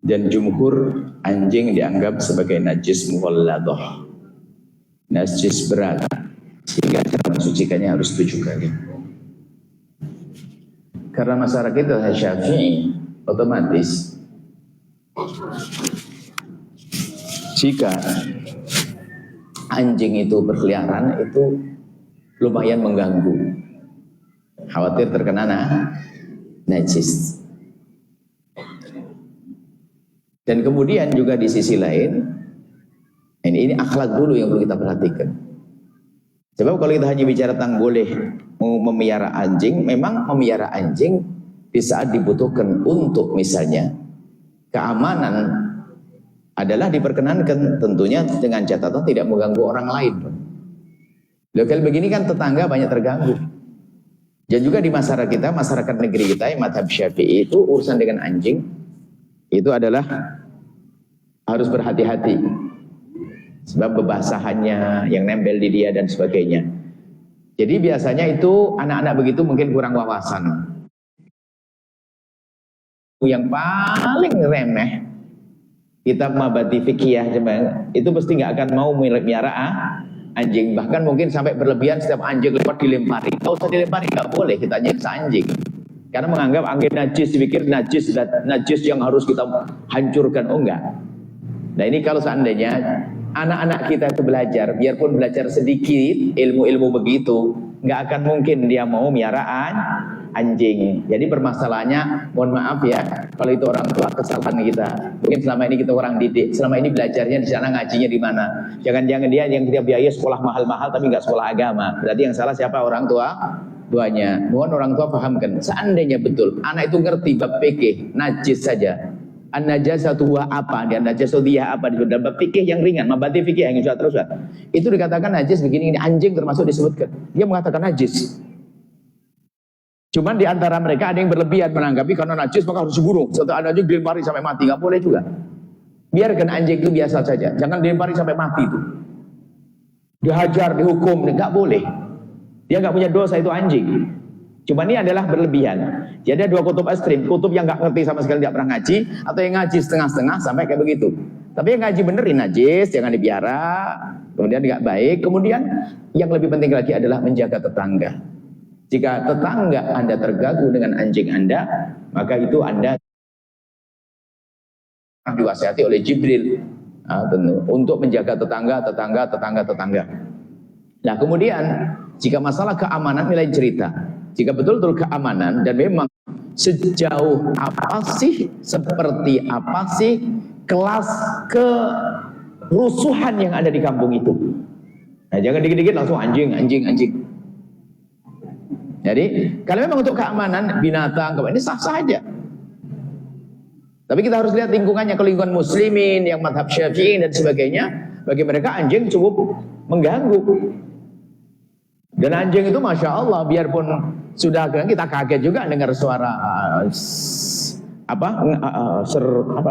dan jumhur, anjing dianggap sebagai najis mughalladah, najis berat, sehingga cara mensucikannya harus 7 kali. Karena masyarakat kita Syafi'i, otomatis jika anjing itu berkeliaran itu lumayan mengganggu, khawatir terkena najis. Dan kemudian juga di sisi lain, ini akhlak dulu yang perlu kita perhatikan. Sebab kalau kita hanya bicara tentang boleh memelihara anjing, memang memelihara anjing di saat dibutuhkan untuk misalnya keamanan adalah diperkenankan, tentunya dengan catatan tidak mengganggu orang lain. Lokal begini kan tetangga banyak terganggu. Dan juga di masyarakat kita, masyarakat negeri kita yang madhab Syafi'i itu urusan dengan anjing itu adalah harus berhati-hati. Sebab bebasahannya yang nempel di dia dan sebagainya. Jadi biasanya itu anak-anak begitu mungkin kurang wawasan. Yang paling remeh kita mabati fikih itu pasti nggak akan mau melihara anjing, bahkan mungkin sampai berlebihan setiap anjing lewat dilempari. Kalau usah dilempari nggak boleh kita nyiksa anjing, karena menganggap anjing najis, dipikir najis yang harus kita hancurkan. Oh enggak. Nah ini kalau seandainya anak-anak kita itu belajar, biarpun belajar sedikit ilmu-ilmu begitu, nggak akan mungkin dia mau miaraan anjing. Jadi permasalahannya, mohon maaf ya, kalau itu orang tua kesalahan kita. Mungkin selama ini kita orang didik, selama ini belajarnya di sana, ngajinya di mana. Jangan-jangan dia yang kita biaya sekolah mahal-mahal tapi nggak sekolah agama. Berarti yang salah siapa? Orang tuanya. Mohon orang tua pahamkan. Seandainya betul anak itu ngerti bab fikih, najis saja. An-najasatu huwa apa? Dia najasatu dia apa? Di dalam bab fikih yang ringan, mabadi fikih yang terus. Itu dikatakan najis begini, anjing termasuk disebutkan. Dia mengatakan najis. Cuman di antara mereka ada yang berlebihan menanggapi karena najis maka harus dibunuh. Satu anjing dilempari sampai mati, nggak boleh juga. Biarkan anjing itu biasa saja, jangan dilempari sampai mati itu. Dihajar, dihukum, nggak boleh. Dia nggak punya dosa itu anjing. Cuma ini adalah berlebihan. Jadi ada dua kutub ekstrim, kutub yang nggak ngerti sama sekali, tidak pernah ngaji, atau yang ngaji setengah-setengah sampai kayak begitu. Tapi yang ngaji benerin najis, jangan dipiara, kemudian nggak baik. Kemudian yang lebih penting lagi adalah menjaga tetangga. Jika tetangga Anda terganggu dengan anjing Anda, maka itu Anda diwasiati oleh Jibril untuk menjaga tetangga. Nah kemudian jika masalah keamanan nilai cerita, jika betul-betul keamanan dan memang sejauh apa sih, seperti apa sih kelas kerusuhan yang ada di kampung itu. Nah jangan dikit-dikit langsung anjing. Jadi kalau memang untuk keamanan binatang ini sah-sah aja. Tapi kita harus lihat lingkungannya, ke lingkungan muslimin yang madhab Syafi'i dan sebagainya. Bagi mereka anjing cukup mengganggu. Dan anjing itu masya Allah, biarpun sudah kita kaget juga dengar suara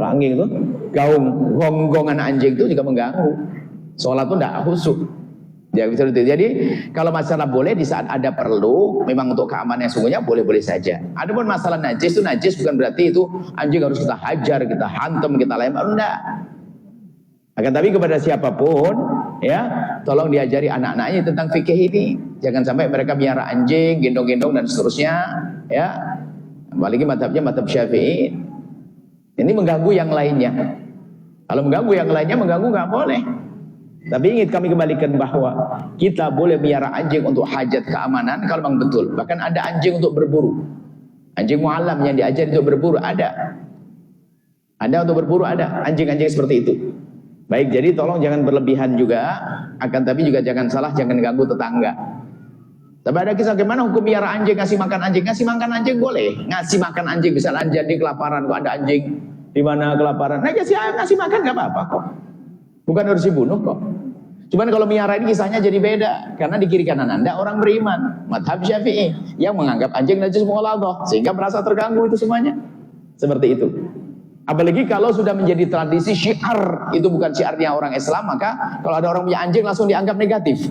angin itu, gonggongan anjing itu juga mengganggu. Sholat pun tidak khusyuk. Jadi kalau masalah boleh di saat ada perlu, memang untuk keamanan yang sungguhnya boleh-boleh saja. Adapun masalah najis itu najis bukan berarti itu anjing harus kita hajar, kita hantam, kita lempar, enggak. Akan tapi kepada siapapun ya, tolong diajari anak-anaknya tentang fikih ini. Jangan sampai mereka miara anjing, gendong-gendong dan seterusnya ya. Apalagi madhabnya madhab Syafi'i. Ini mengganggu yang lainnya. Kalau mengganggu yang lainnya, mengganggu nggak boleh. Tapi ingin kami kembalikan bahwa kita boleh miara anjing untuk hajat keamanan kalau memang betul. Bahkan ada anjing untuk berburu. Anjing mu'allam yang diajar untuk berburu ada. Ada untuk berburu ada, anjing-anjing seperti itu. Baik, jadi tolong jangan berlebihan juga, akan tapi juga jangan salah, jangan ganggu tetangga. Tapi ada kisah gimana hukum miara anjing, ngasih makan anjing. Ngasih makan anjing boleh, ngasih makan anjing, bisa anjing di kelaparan, kok ada anjing di mana kelaparan, nah ngasih makan gak apa-apa kok, bukan harus dibunuh kok. Cuman kalau miara ini kisahnya jadi beda, karena di kiri kanan Anda orang beriman, madhab Syafi'i, yang menganggap anjing najis mughaladah, sehingga merasa terganggu itu semuanya. Seperti itu. Apalagi kalau sudah menjadi tradisi syiar, itu bukan syiarnya orang Islam, maka kalau ada orang punya anjing langsung dianggap negatif.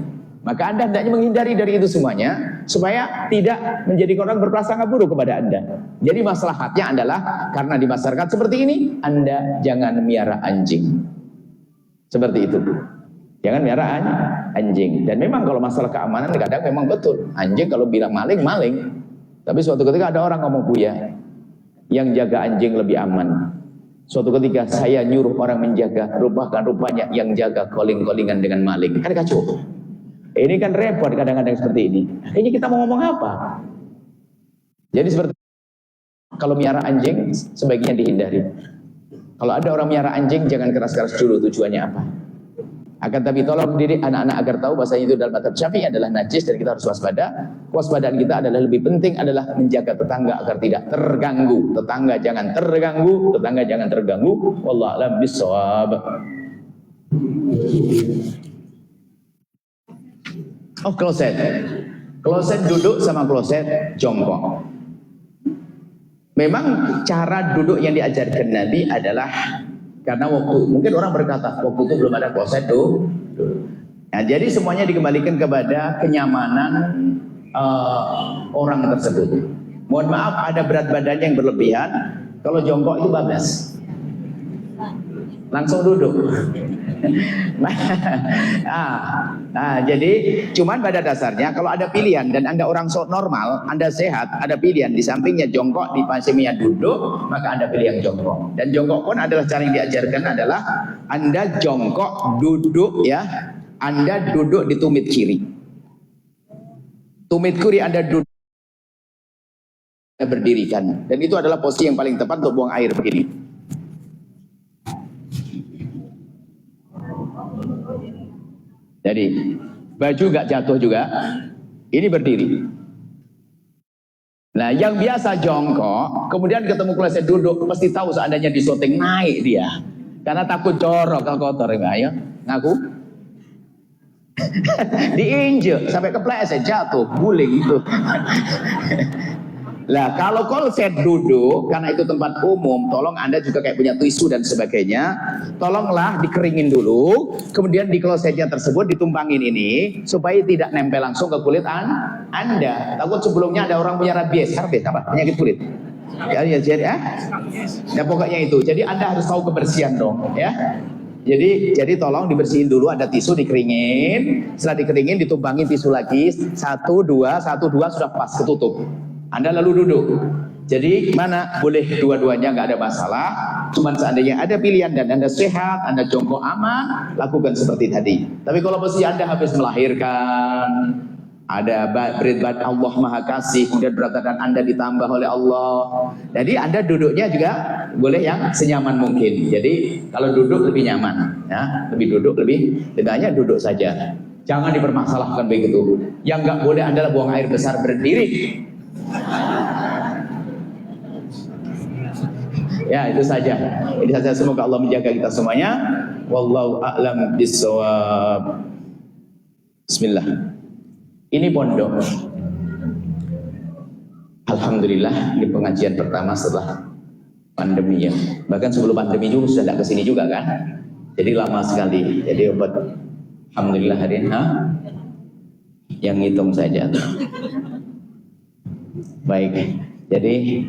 Maka Anda hendaknya menghindari dari itu semuanya, supaya tidak menjadi orang berprasangka buruk kepada Anda. Jadi maslahatnya adalah, karena di masyarakat seperti ini, Anda jangan miara anjing. Seperti itu. Jangan miara anjing. Dan memang kalau masalah keamanan, kadang memang betul. Anjing kalau bilang maling, maling. Tapi suatu ketika ada orang ngomong, Buya, yang jaga anjing lebih aman. Suatu ketika saya nyuruh orang menjaga, rupanya yang jaga calling-callingan dengan maling. Kan kacau. Ini kan repot kadang-kadang seperti ini. Kayaknya kita mau ngomong apa? Jadi seperti kalau miara anjing sebaiknya dihindari. Kalau ada orang miara anjing jangan keras-keras dulu, tujuannya apa? Akan tapi tolong didik anak-anak agar tahu bahasanya itu dalam mazhab Syafi'i adalah najis dan kita harus waspada. Waspadaan kita adalah lebih penting adalah menjaga tetangga agar tidak terganggu. Tetangga jangan terganggu, tetangga jangan terganggu. Wallahu a'lam bishawab. Oh, kloset. Kloset duduk sama kloset jongkok. Memang cara duduk yang diajarkan Nabi adalah karena waktu, mungkin orang berkata waktu itu belum ada kloset tuh. Nah, jadi semuanya dikembalikan kepada kenyamanan orang tersebut. Mohon maaf ada berat badannya yang berlebihan. Kalau jongkok itu bablas. Langsung duduk. Jadi cuman pada dasarnya kalau ada pilihan dan Anda orang normal, Anda sehat, ada pilihan di sampingnya jongkok, di sampingnya duduk, maka Anda pilih yang jongkok. Dan jongkok pun adalah cara yang diajarkan adalah Anda jongkok duduk ya, Anda duduk di tumit kiri. Tumit kiri Anda duduk berdirikan, dan itu adalah posisi yang paling tepat untuk buang air begini. Jadi baju gak jatuh juga, ini berdiri. Nah yang biasa jongkok, kemudian ketemu kloset duduk, pasti tahu seandainya disoting naik dia, karena takut jorok kalau kotor. Ayo ngaku. Diinjek sampai kepleset jatuh, guling itu. Lah kalau kloset duduk, karena itu tempat umum, tolong Anda juga kayak punya tisu dan sebagainya, tolonglah dikeringin dulu, kemudian di klosetnya tersebut ditumpangin ini, supaya tidak nempel langsung ke kulit Anda. Takut sebelumnya ada orang punya rabies apa? Penyakit kulit. Ya pokoknya itu. Jadi Anda harus tahu kebersihan dong, ya. Jadi tolong dibersihin dulu, ada tisu dikeringin, setelah dikeringin ditumpangin tisu lagi, 1, 2 sudah pas ketutup. Anda lalu duduk. Jadi mana boleh dua-duanya, nggak ada masalah. Cuman seandainya ada pilihan dan Anda sehat, Anda jongkok aman, lakukan seperti tadi. Tapi kalau posisi Anda habis melahirkan, ada berat Allah Maha Kasih, kemudian berat badan Anda ditambah oleh Allah, jadi Anda duduknya juga boleh yang senyaman mungkin. Jadi kalau duduk lebih nyaman, ya, lebih banyak duduk saja. Jangan dipermasalahkan begitu. Yang nggak boleh adalah buang air besar berdiri. Ya itu saja. Ini saja, semoga Allah menjaga kita semuanya. Wallahu a'lam bishawab. Bismillah. Ini pondok. Alhamdulillah, ini pengajian pertama setelah pandemi ya. Bahkan sebelum pandemi juga sudah tidak kesini juga kan. Jadi lama sekali. Jadi obat. Alhamdulillah hadirin. Yang ngitung saja. Baik. Jadi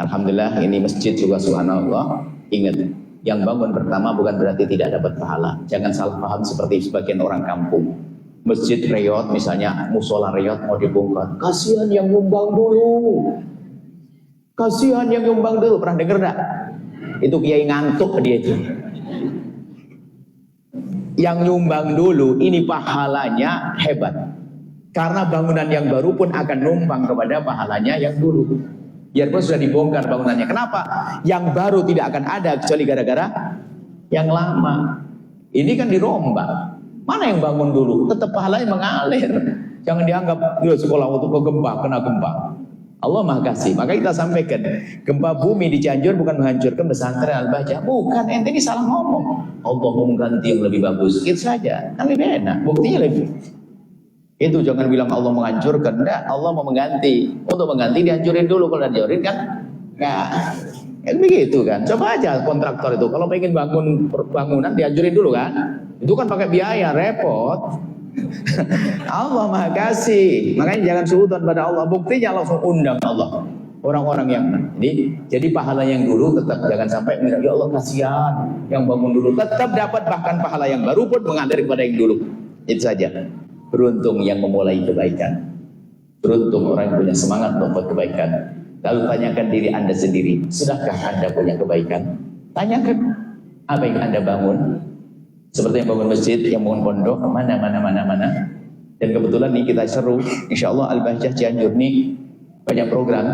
alhamdulillah ini masjid juga subhanallah. Ingat, yang bangun pertama bukan berarti tidak dapat pahala. Jangan salah paham seperti sebagian orang kampung. Masjid Riyadh misalnya, musola Riyadh mau dibongkar, kasihan yang nyumbang dulu. Kasihan yang nyumbang dulu. Pernah dengar enggak? Itu kiai ngantuk dia itu. Yang nyumbang dulu ini pahalanya hebat. Karena bangunan yang baru pun akan numpang kepada pahalanya yang dulu. Biarpun sudah dibongkar bangunannya. Kenapa? Yang baru tidak akan ada kecuali gara-gara yang lama. Ini kan dirombak. Mana yang bangun dulu? Tetap pahalanya mengalir. Jangan dianggap dia sekolah waktu ke gempa, kena gempa. Allah Maha Kasih. Maka kita sampaikan, gempa bumi di Cianjur bukan menghancurkan pesantren Al-Bahjah. Bukan, ente ini salah ngomong. Allah mau mengganti yang lebih bagus. Itu saja, kan lebih enak. Buktinya lebih. Itu jangan bilang Allah menghancurkan. Enggak, Allah mau mengganti. Untuk mengganti dihancurin dulu. Kalau dihancurin kan enggak. Kan begitu kan. Coba aja kontraktor itu kalau pengen bangun bangunan dihancurin dulu kan. Itu kan pakai biaya, repot. Allah Maha Kasih. Makanya jangan suudzon pada Allah. Buktinya langsung undang Allah orang-orang yang jadi pahala yang dulu tetap jangan sampai ya Allah kasihan yang bangun dulu, tetap dapat, bahkan pahala yang baru pun mengalir kepada yang dulu. Itu saja. Beruntung yang memulai kebaikan. Beruntung orang yang punya semangat membuat kebaikan. Lalu tanyakan diri Anda sendiri, sudahkah Anda punya kebaikan? Tanyakan apa yang Anda bangun. Seperti yang bangun masjid, yang bangun pondok, mana. Dan kebetulan nih kita seru, insya Allah Al-Bahjah Cianjur nih banyak program,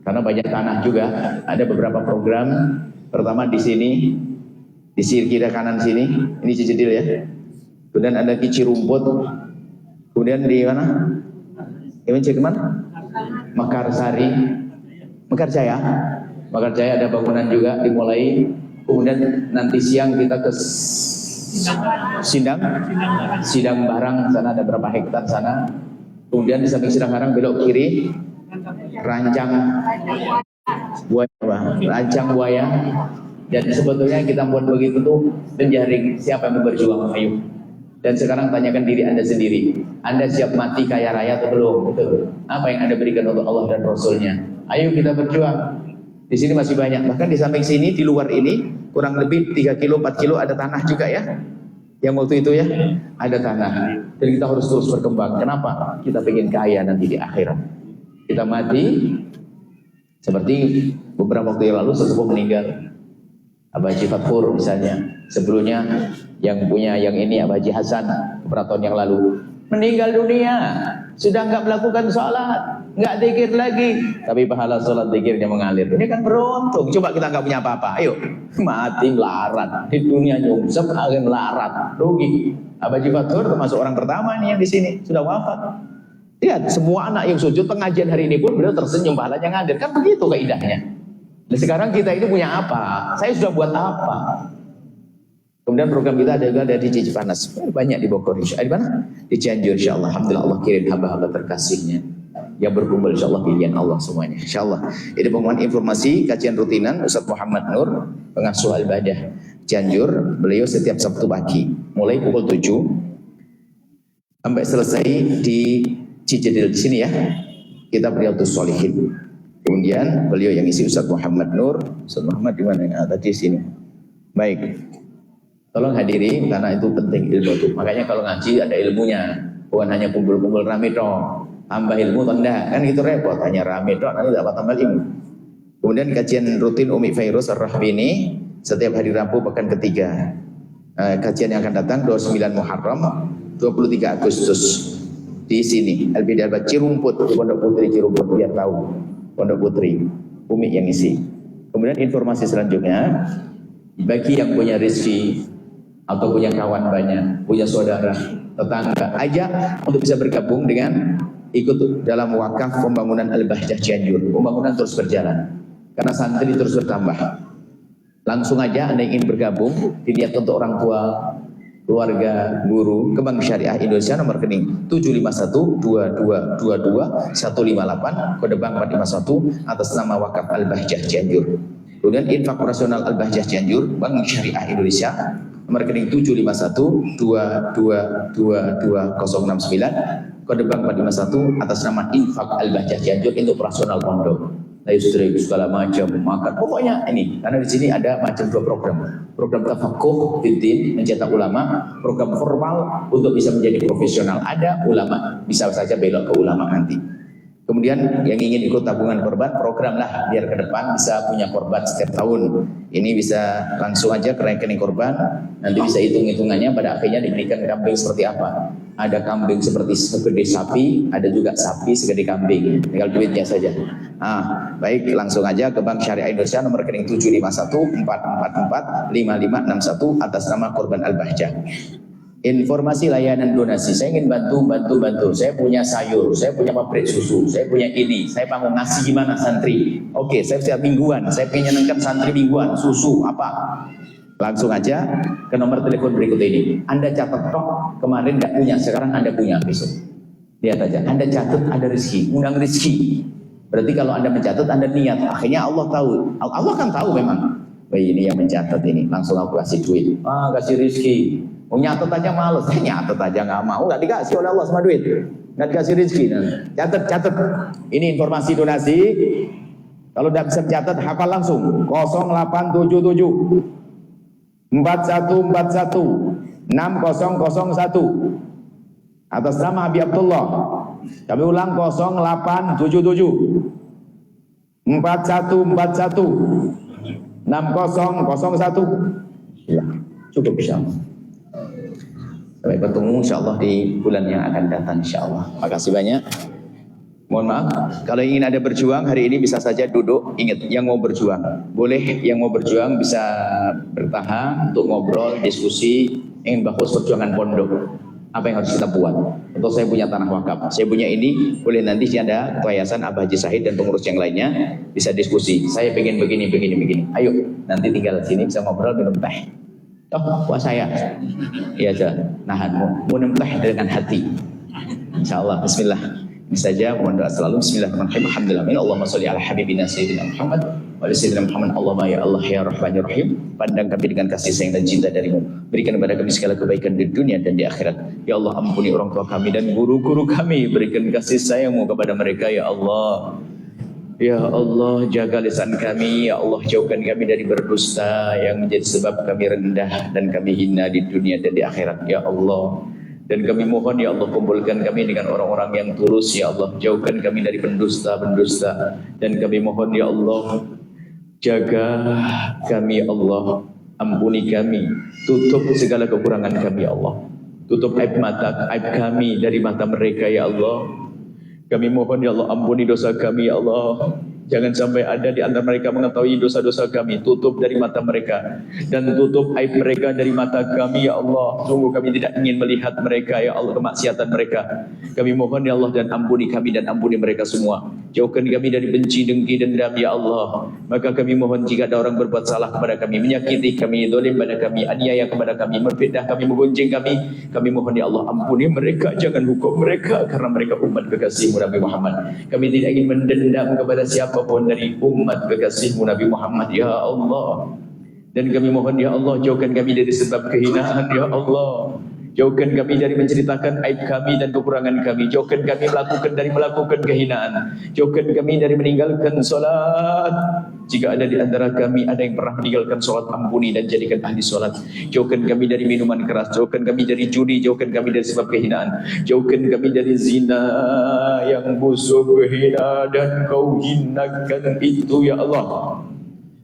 karena banyak tanah juga. Ada beberapa program. Pertama di sini, di sisi kiri kanan sini, ini Cijedil ya. Kemudian ada di Cirumput. Kemudian di mana? Ini cek kemana? Mekarsari, Mekarjaya. Mekarjaya ada bangunan juga dimulai. Kemudian nanti siang kita ke Sidang Barang, sana ada berapa hektar sana. Kemudian di samping Sidang Barang belok kiri Rancang Buaya. Dan sebetulnya kita buat begitu tuh menjaring siapa yang mau berjuang, ayo. Dan sekarang tanyakan diri Anda sendiri, Anda siap mati kaya raya atau belum? Itu apa yang Anda berikan untuk Allah dan Rasulnya? Ayo kita berjuang. Di sini masih banyak, bahkan di samping sini, di luar ini kurang lebih 3 kilo, 4 kilo ada tanah juga ya. Yang waktu itu ya, ada tanah. Dan kita harus terus berkembang. Kenapa? Kita pengen kaya nanti di akhirat. Kita mati, seperti beberapa waktu yang lalu sesepuh meninggal. Abah Haji Fatfur misalnya. Sebelumnya yang punya yang ini Abah Haji Hasan beberapa tahun yang lalu. Meninggal dunia, sudah nggak melakukan sholat, nggak zikir lagi, tapi pahala sholat zikirnya mengalir. Ini kan beruntung. Coba kita nggak punya apa-apa, ayo mati melarat di dunia, nyungsep akan melarat, rugi. Abah Haji Fatfur termasuk orang pertama nih yang di sini sudah wafat. Lihat semua anak yang sujud pengajian hari ini pun beliau tersenyum, pahalanya ngalir. Kan begitu keindahnya. Nah, sekarang kita ini punya apa? Saya sudah buat apa? Kemudian program kita ada di Cipanas, banyak di Bogor, di mana? Di Cianjur, insya Allah. Alhamdulillah Allah kirim hamba-hamba terkasihnya yang berkumpul, insya Allah pilihan Allah semuanya, insya Allah. Ini pengumuman informasi kajian rutinan Ustaz Muhammad Nur, pengasuh Al-Bahjah Cianjur. Beliau setiap Sabtu pagi, mulai pukul 7 sampai selesai di Cijedil di sini ya. Kita Riyadhus Shalihin. Kemudian beliau yang isi Ustaz Muhammad Nur. Ustaz Muhammad di mana? Tadi sini. Baik. Tolong hadiri karena itu penting ilmu itu. Makanya kalau ngaji ada ilmunya. Bukan hanya kumpul-kumpul rame toh. Tambah ilmu atau enggak? Kan itu repot. Hanya rame toh nanti dapat tambah ilmu. Kemudian kajian rutin Umi Fairuz Ar-Rahbini setiap hari Rabu pekan ketiga. Kajian yang akan datang 29 Muharram 23 Agustus di sini Al-Bidayah Cirumput di Pondok Putri Cirumput, biar tahu. Pondok Putri, Umi yang isi. Kemudian informasi selanjutnya, bagi yang punya rezeki atau punya kawan banyak, punya saudara, tetangga, ajak untuk bisa bergabung dengan ikut dalam wakaf pembangunan Al-Bahjah Cianjur. Pembangunan terus berjalan karena santri terus bertambah. Langsung aja Anda ingin bergabung, dilihat untuk orang tua, keluarga, guru, ke Bank Syariah Indonesia nomor rekening 7512222 158 kode bank 451 atas nama wakaf Al-Bahjah Cianjur. Kemudian infak operasional Al-Bahjah Cianjur Bank Syariah Indonesia nomor rekening 75122220069 kode bank 451 atas nama infak Al-Bahjah Cianjur untuk operasional pondok. Listrik segala macam makan, pokoknya ini karena di sini ada macam 2 program tafakuh fiddin mencetak ulama, program formal untuk bisa menjadi profesional. Ada ulama bisa saja belok ke ulama nanti. Kemudian yang ingin ikut tabungan korban, program lah biar ke depan bisa punya korban setiap tahun. Ini bisa langsung aja ke rekening korban, nanti bisa hitung-hitungannya pada akhirnya diberikan kambing seperti apa. Ada kambing seperti segede sapi, ada juga sapi segede kambing. Tinggal duitnya saja. Baik, langsung aja ke Bank Syariah Indonesia nomor rekening 751-444-5561 atas nama Korban Al-Bahjah. Informasi layanan donasi. Saya ingin bantu. Saya punya sayur, saya punya pabrik susu, saya punya ini. Saya mau ngasih gimana santri? Oke, saya siap mingguan. Saya pengen nyenengkan santri mingguan, susu apa? Langsung aja ke nomor telepon berikut ini. Anda catat tok, kemarin nggak punya, sekarang Anda punya besok. Lihat aja, Anda catat ada rezeki, undang rezeki. Berarti kalau Anda mencatat, Anda niat. Akhirnya Allah tahu. Allah kan tahu memang. Ini yang mencatat ini, langsung aku kasih duit. Kasih rezeki. Mau nyatet aja males, nyatet aja nggak mau, nggak dikasih oleh Allah sama duit. Nggak dikasih rezeki. Catat. Ini informasi donasi. Kalau tidak bisa mencatat, hafal langsung. 0877 4141 6001 atas nama Habib Abdullah. Kami ulang 0877 4141 6001. Ya, cukup insyaallah. Sampai bertemu insyaallah di bulan yang akan datang insyaallah. Makasih banyak. Mohon maaf, kalau ingin ada berjuang hari ini bisa saja duduk. Ingat, yang mau berjuang boleh, yang mau berjuang bisa bertahan untuk ngobrol, diskusi, ingin bahas perjuangan pondok. Apa yang harus kita buat? Untuk saya punya tanah wakaf, saya punya ini, boleh nanti ada yayasan Abah Haji Sahid dan pengurus yang lainnya bisa diskusi. Saya pengen begini. Ayo, nanti tinggal sini bisa ngobrol minum teh. Buat saya, iya aja, nahan, mau minum teh dengan hati. Insyaallah, Bismillah. Ini saja, mohon doa selalu. Bismillahirrahmanirrahim. Alhamdulillah. Allahumma sholli ala habibina sayyidina Muhammad wa ala sayyidina Muhammad. Allahumma ya Allah ya Rahmanir Rahim. Pandang kami dengan kasih sayang dan cinta darimu. Berikan kepada kami segala kebaikan di dunia dan di akhirat. Ya Allah, ampuni orang tua kami dan guru-guru kami. Berikan kasih sayangmu kepada mereka ya Allah. Ya Allah, jaga lisan kami. Ya Allah, jauhkan kami dari berdusta yang menjadi sebab kami rendah dan kami hina di dunia dan di akhirat ya Allah. Dan kami mohon ya Allah, kumpulkan kami dengan orang-orang yang tulus ya Allah. Jauhkan kami dari pendusta-pendusta. Dan kami mohon ya Allah, jaga kami ya Allah. Ampuni kami, tutup segala kekurangan kami ya Allah. Tutup aib kami dari mata mereka ya Allah. Kami mohon ya Allah, ampuni dosa kami ya Allah. Jangan sampai ada di antara mereka mengetahui dosa-dosa kami. Tutup dari mata mereka. Dan tutup aib mereka dari mata kami ya Allah. Sungguh kami tidak ingin melihat mereka ya Allah, kemaksiatan mereka. Kami mohon ya Allah, dan ampuni kami dan ampuni mereka semua. Jauhkan kami dari benci, dengki, dendam ya Allah. Maka kami mohon jika ada orang berbuat salah kepada kami, menyakiti kami, zalim pada kami, aniaya kepada kami, memfitnah kami, menggunjing kami mohon ya Allah, ampuni mereka, jangan hukum mereka, karena mereka umat kekasihmu Nabi Muhammad. Kami tidak ingin mendendam kepada siapapun dari umat kekasihmu Nabi Muhammad ya Allah. Dan kami mohon ya Allah, jauhkan kami dari sebab kehinaan ya Allah. Jauhkan kami dari menceritakan aib kami dan kekurangan kami. Jauhkan kami melakukan kehinaan. Jauhkan kami dari meninggalkan solat. Jika ada di antara kami ada yang pernah meninggalkan solat, ampuni dan jadikan ahli solat. Jauhkan kami dari minuman keras. Jauhkan kami dari judi. Jauhkan kami dari sebab kehinaan. Jauhkan kami dari zina yang busuk, hina dan kau hinakan itu ya Allah.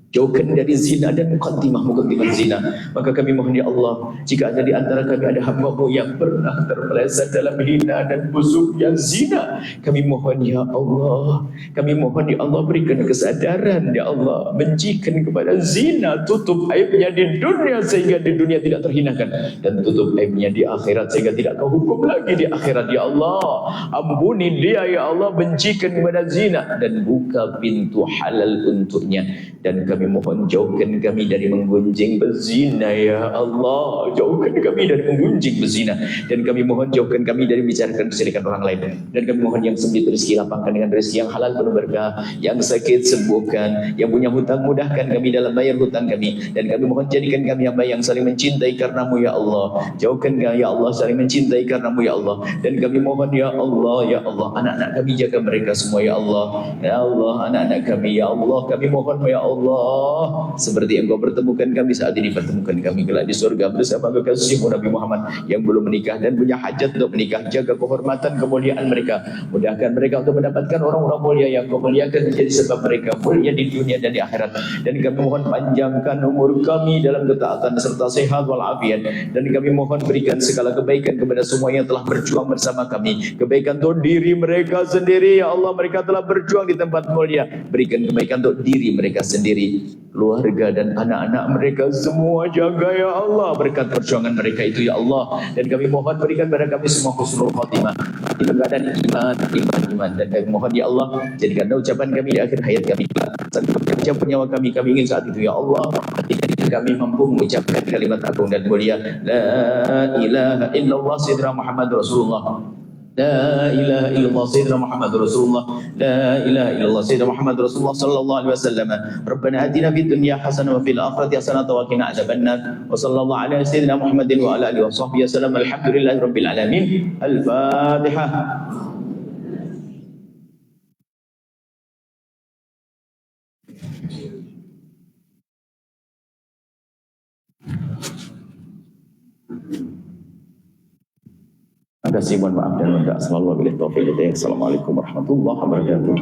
Jauhkan dari zina dan mukaddimah zina. Maka kami mohon ya Allah, jika ada di antara kami ada hamba-Mu yang pernah terpeleset dalam hina dan busuknya zina, kami mohon ya Allah, berikan kesadaran ya Allah, bencikan kepada zina, tutup aibnya di dunia sehingga di dunia tidak terhinakan, dan tutup aibnya di akhirat sehingga tidak kau hukum lagi di akhirat ya Allah. Ampuni dia ya Allah, bencikan kepada zina dan buka pintu halal untuknya. Dan kami mohon jauhkan kami dari menggunjing berzina ya Allah. Jauhkan kami dari menggunjing berzina. Dan kami mohon jauhkan kami dari bicarakan kesirikan orang lain. Dan kami mohon yang sempit rezeki lapangkan dengan rezeki yang halal penuh berkah. Yang sakit sembuhkan. Yang punya hutang mudahkan kami dalam bayar hutang kami. Dan kami mohon jadikan kami hamba yang saling mencintai karenamu ya Allah. Jauhkan kami ya Allah saling mencintai karenamu ya Allah. Dan kami mohon ya Allah, anak-anak kami jaga mereka semua ya Allah. Ya Allah, anak-anak kami ya Allah, kami mohon ya Allah, Allah, seperti Engkau pertemukan kami saat ini, pertemukan kami kelak di surga bersama kekasihmu Nabi Muhammad yang belum menikah dan punya hajat untuk menikah. Jaga kehormatan kemuliaan mereka, mudahkan mereka untuk mendapatkan orang-orang mulia yang Kau muliakan, menjadi sebab mereka mulia di dunia dan di akhirat. Dan kami mohon panjangkan umur kami dalam ketaatan serta sehat walafiat. Dan kami mohon berikan segala kebaikan kepada semua yang telah berjuang bersama kami. Kebaikan untuk diri mereka sendiri, ya Allah, mereka telah berjuang di tempat mulia. Berikan kebaikan untuk diri mereka sendiri, keluarga dan anak-anak mereka semua. Jaga ya Allah berkat perjuangan mereka itu ya Allah. Dan kami mohon berikan kepada kami semua husnul khotimah, dan iman. Dan kami mohon ya Allah, jadikan ucapan kami di akhir hayat kami, saat ucap nyawa kami ingin saat itu ya Allah, ketika kami mampu mengucapkan kalimat agung dan mulia, la ilaha illallah sayyidina Muhammad Rasulullah, la ilaha illallah sayyidina Muhammad Rasulullah, la ilaha illallah sayyidina Muhammad Rasulullah sallallahu alaihi wasallam. Rabbana atina fid dunya hasanah wa fil akhirati hasanah wa qina adzabannar. Wa sallallahu ala sayyidina Muhammadin wa ala alihi wa sahbihi wasallam. Alhamdulillahi rabbil alamin. Al-Fatihah. Terima kasih, mohon maaf dan minta selalu wabillahi taufiq. Assalamualaikum warahmatullahi wabarakatuh.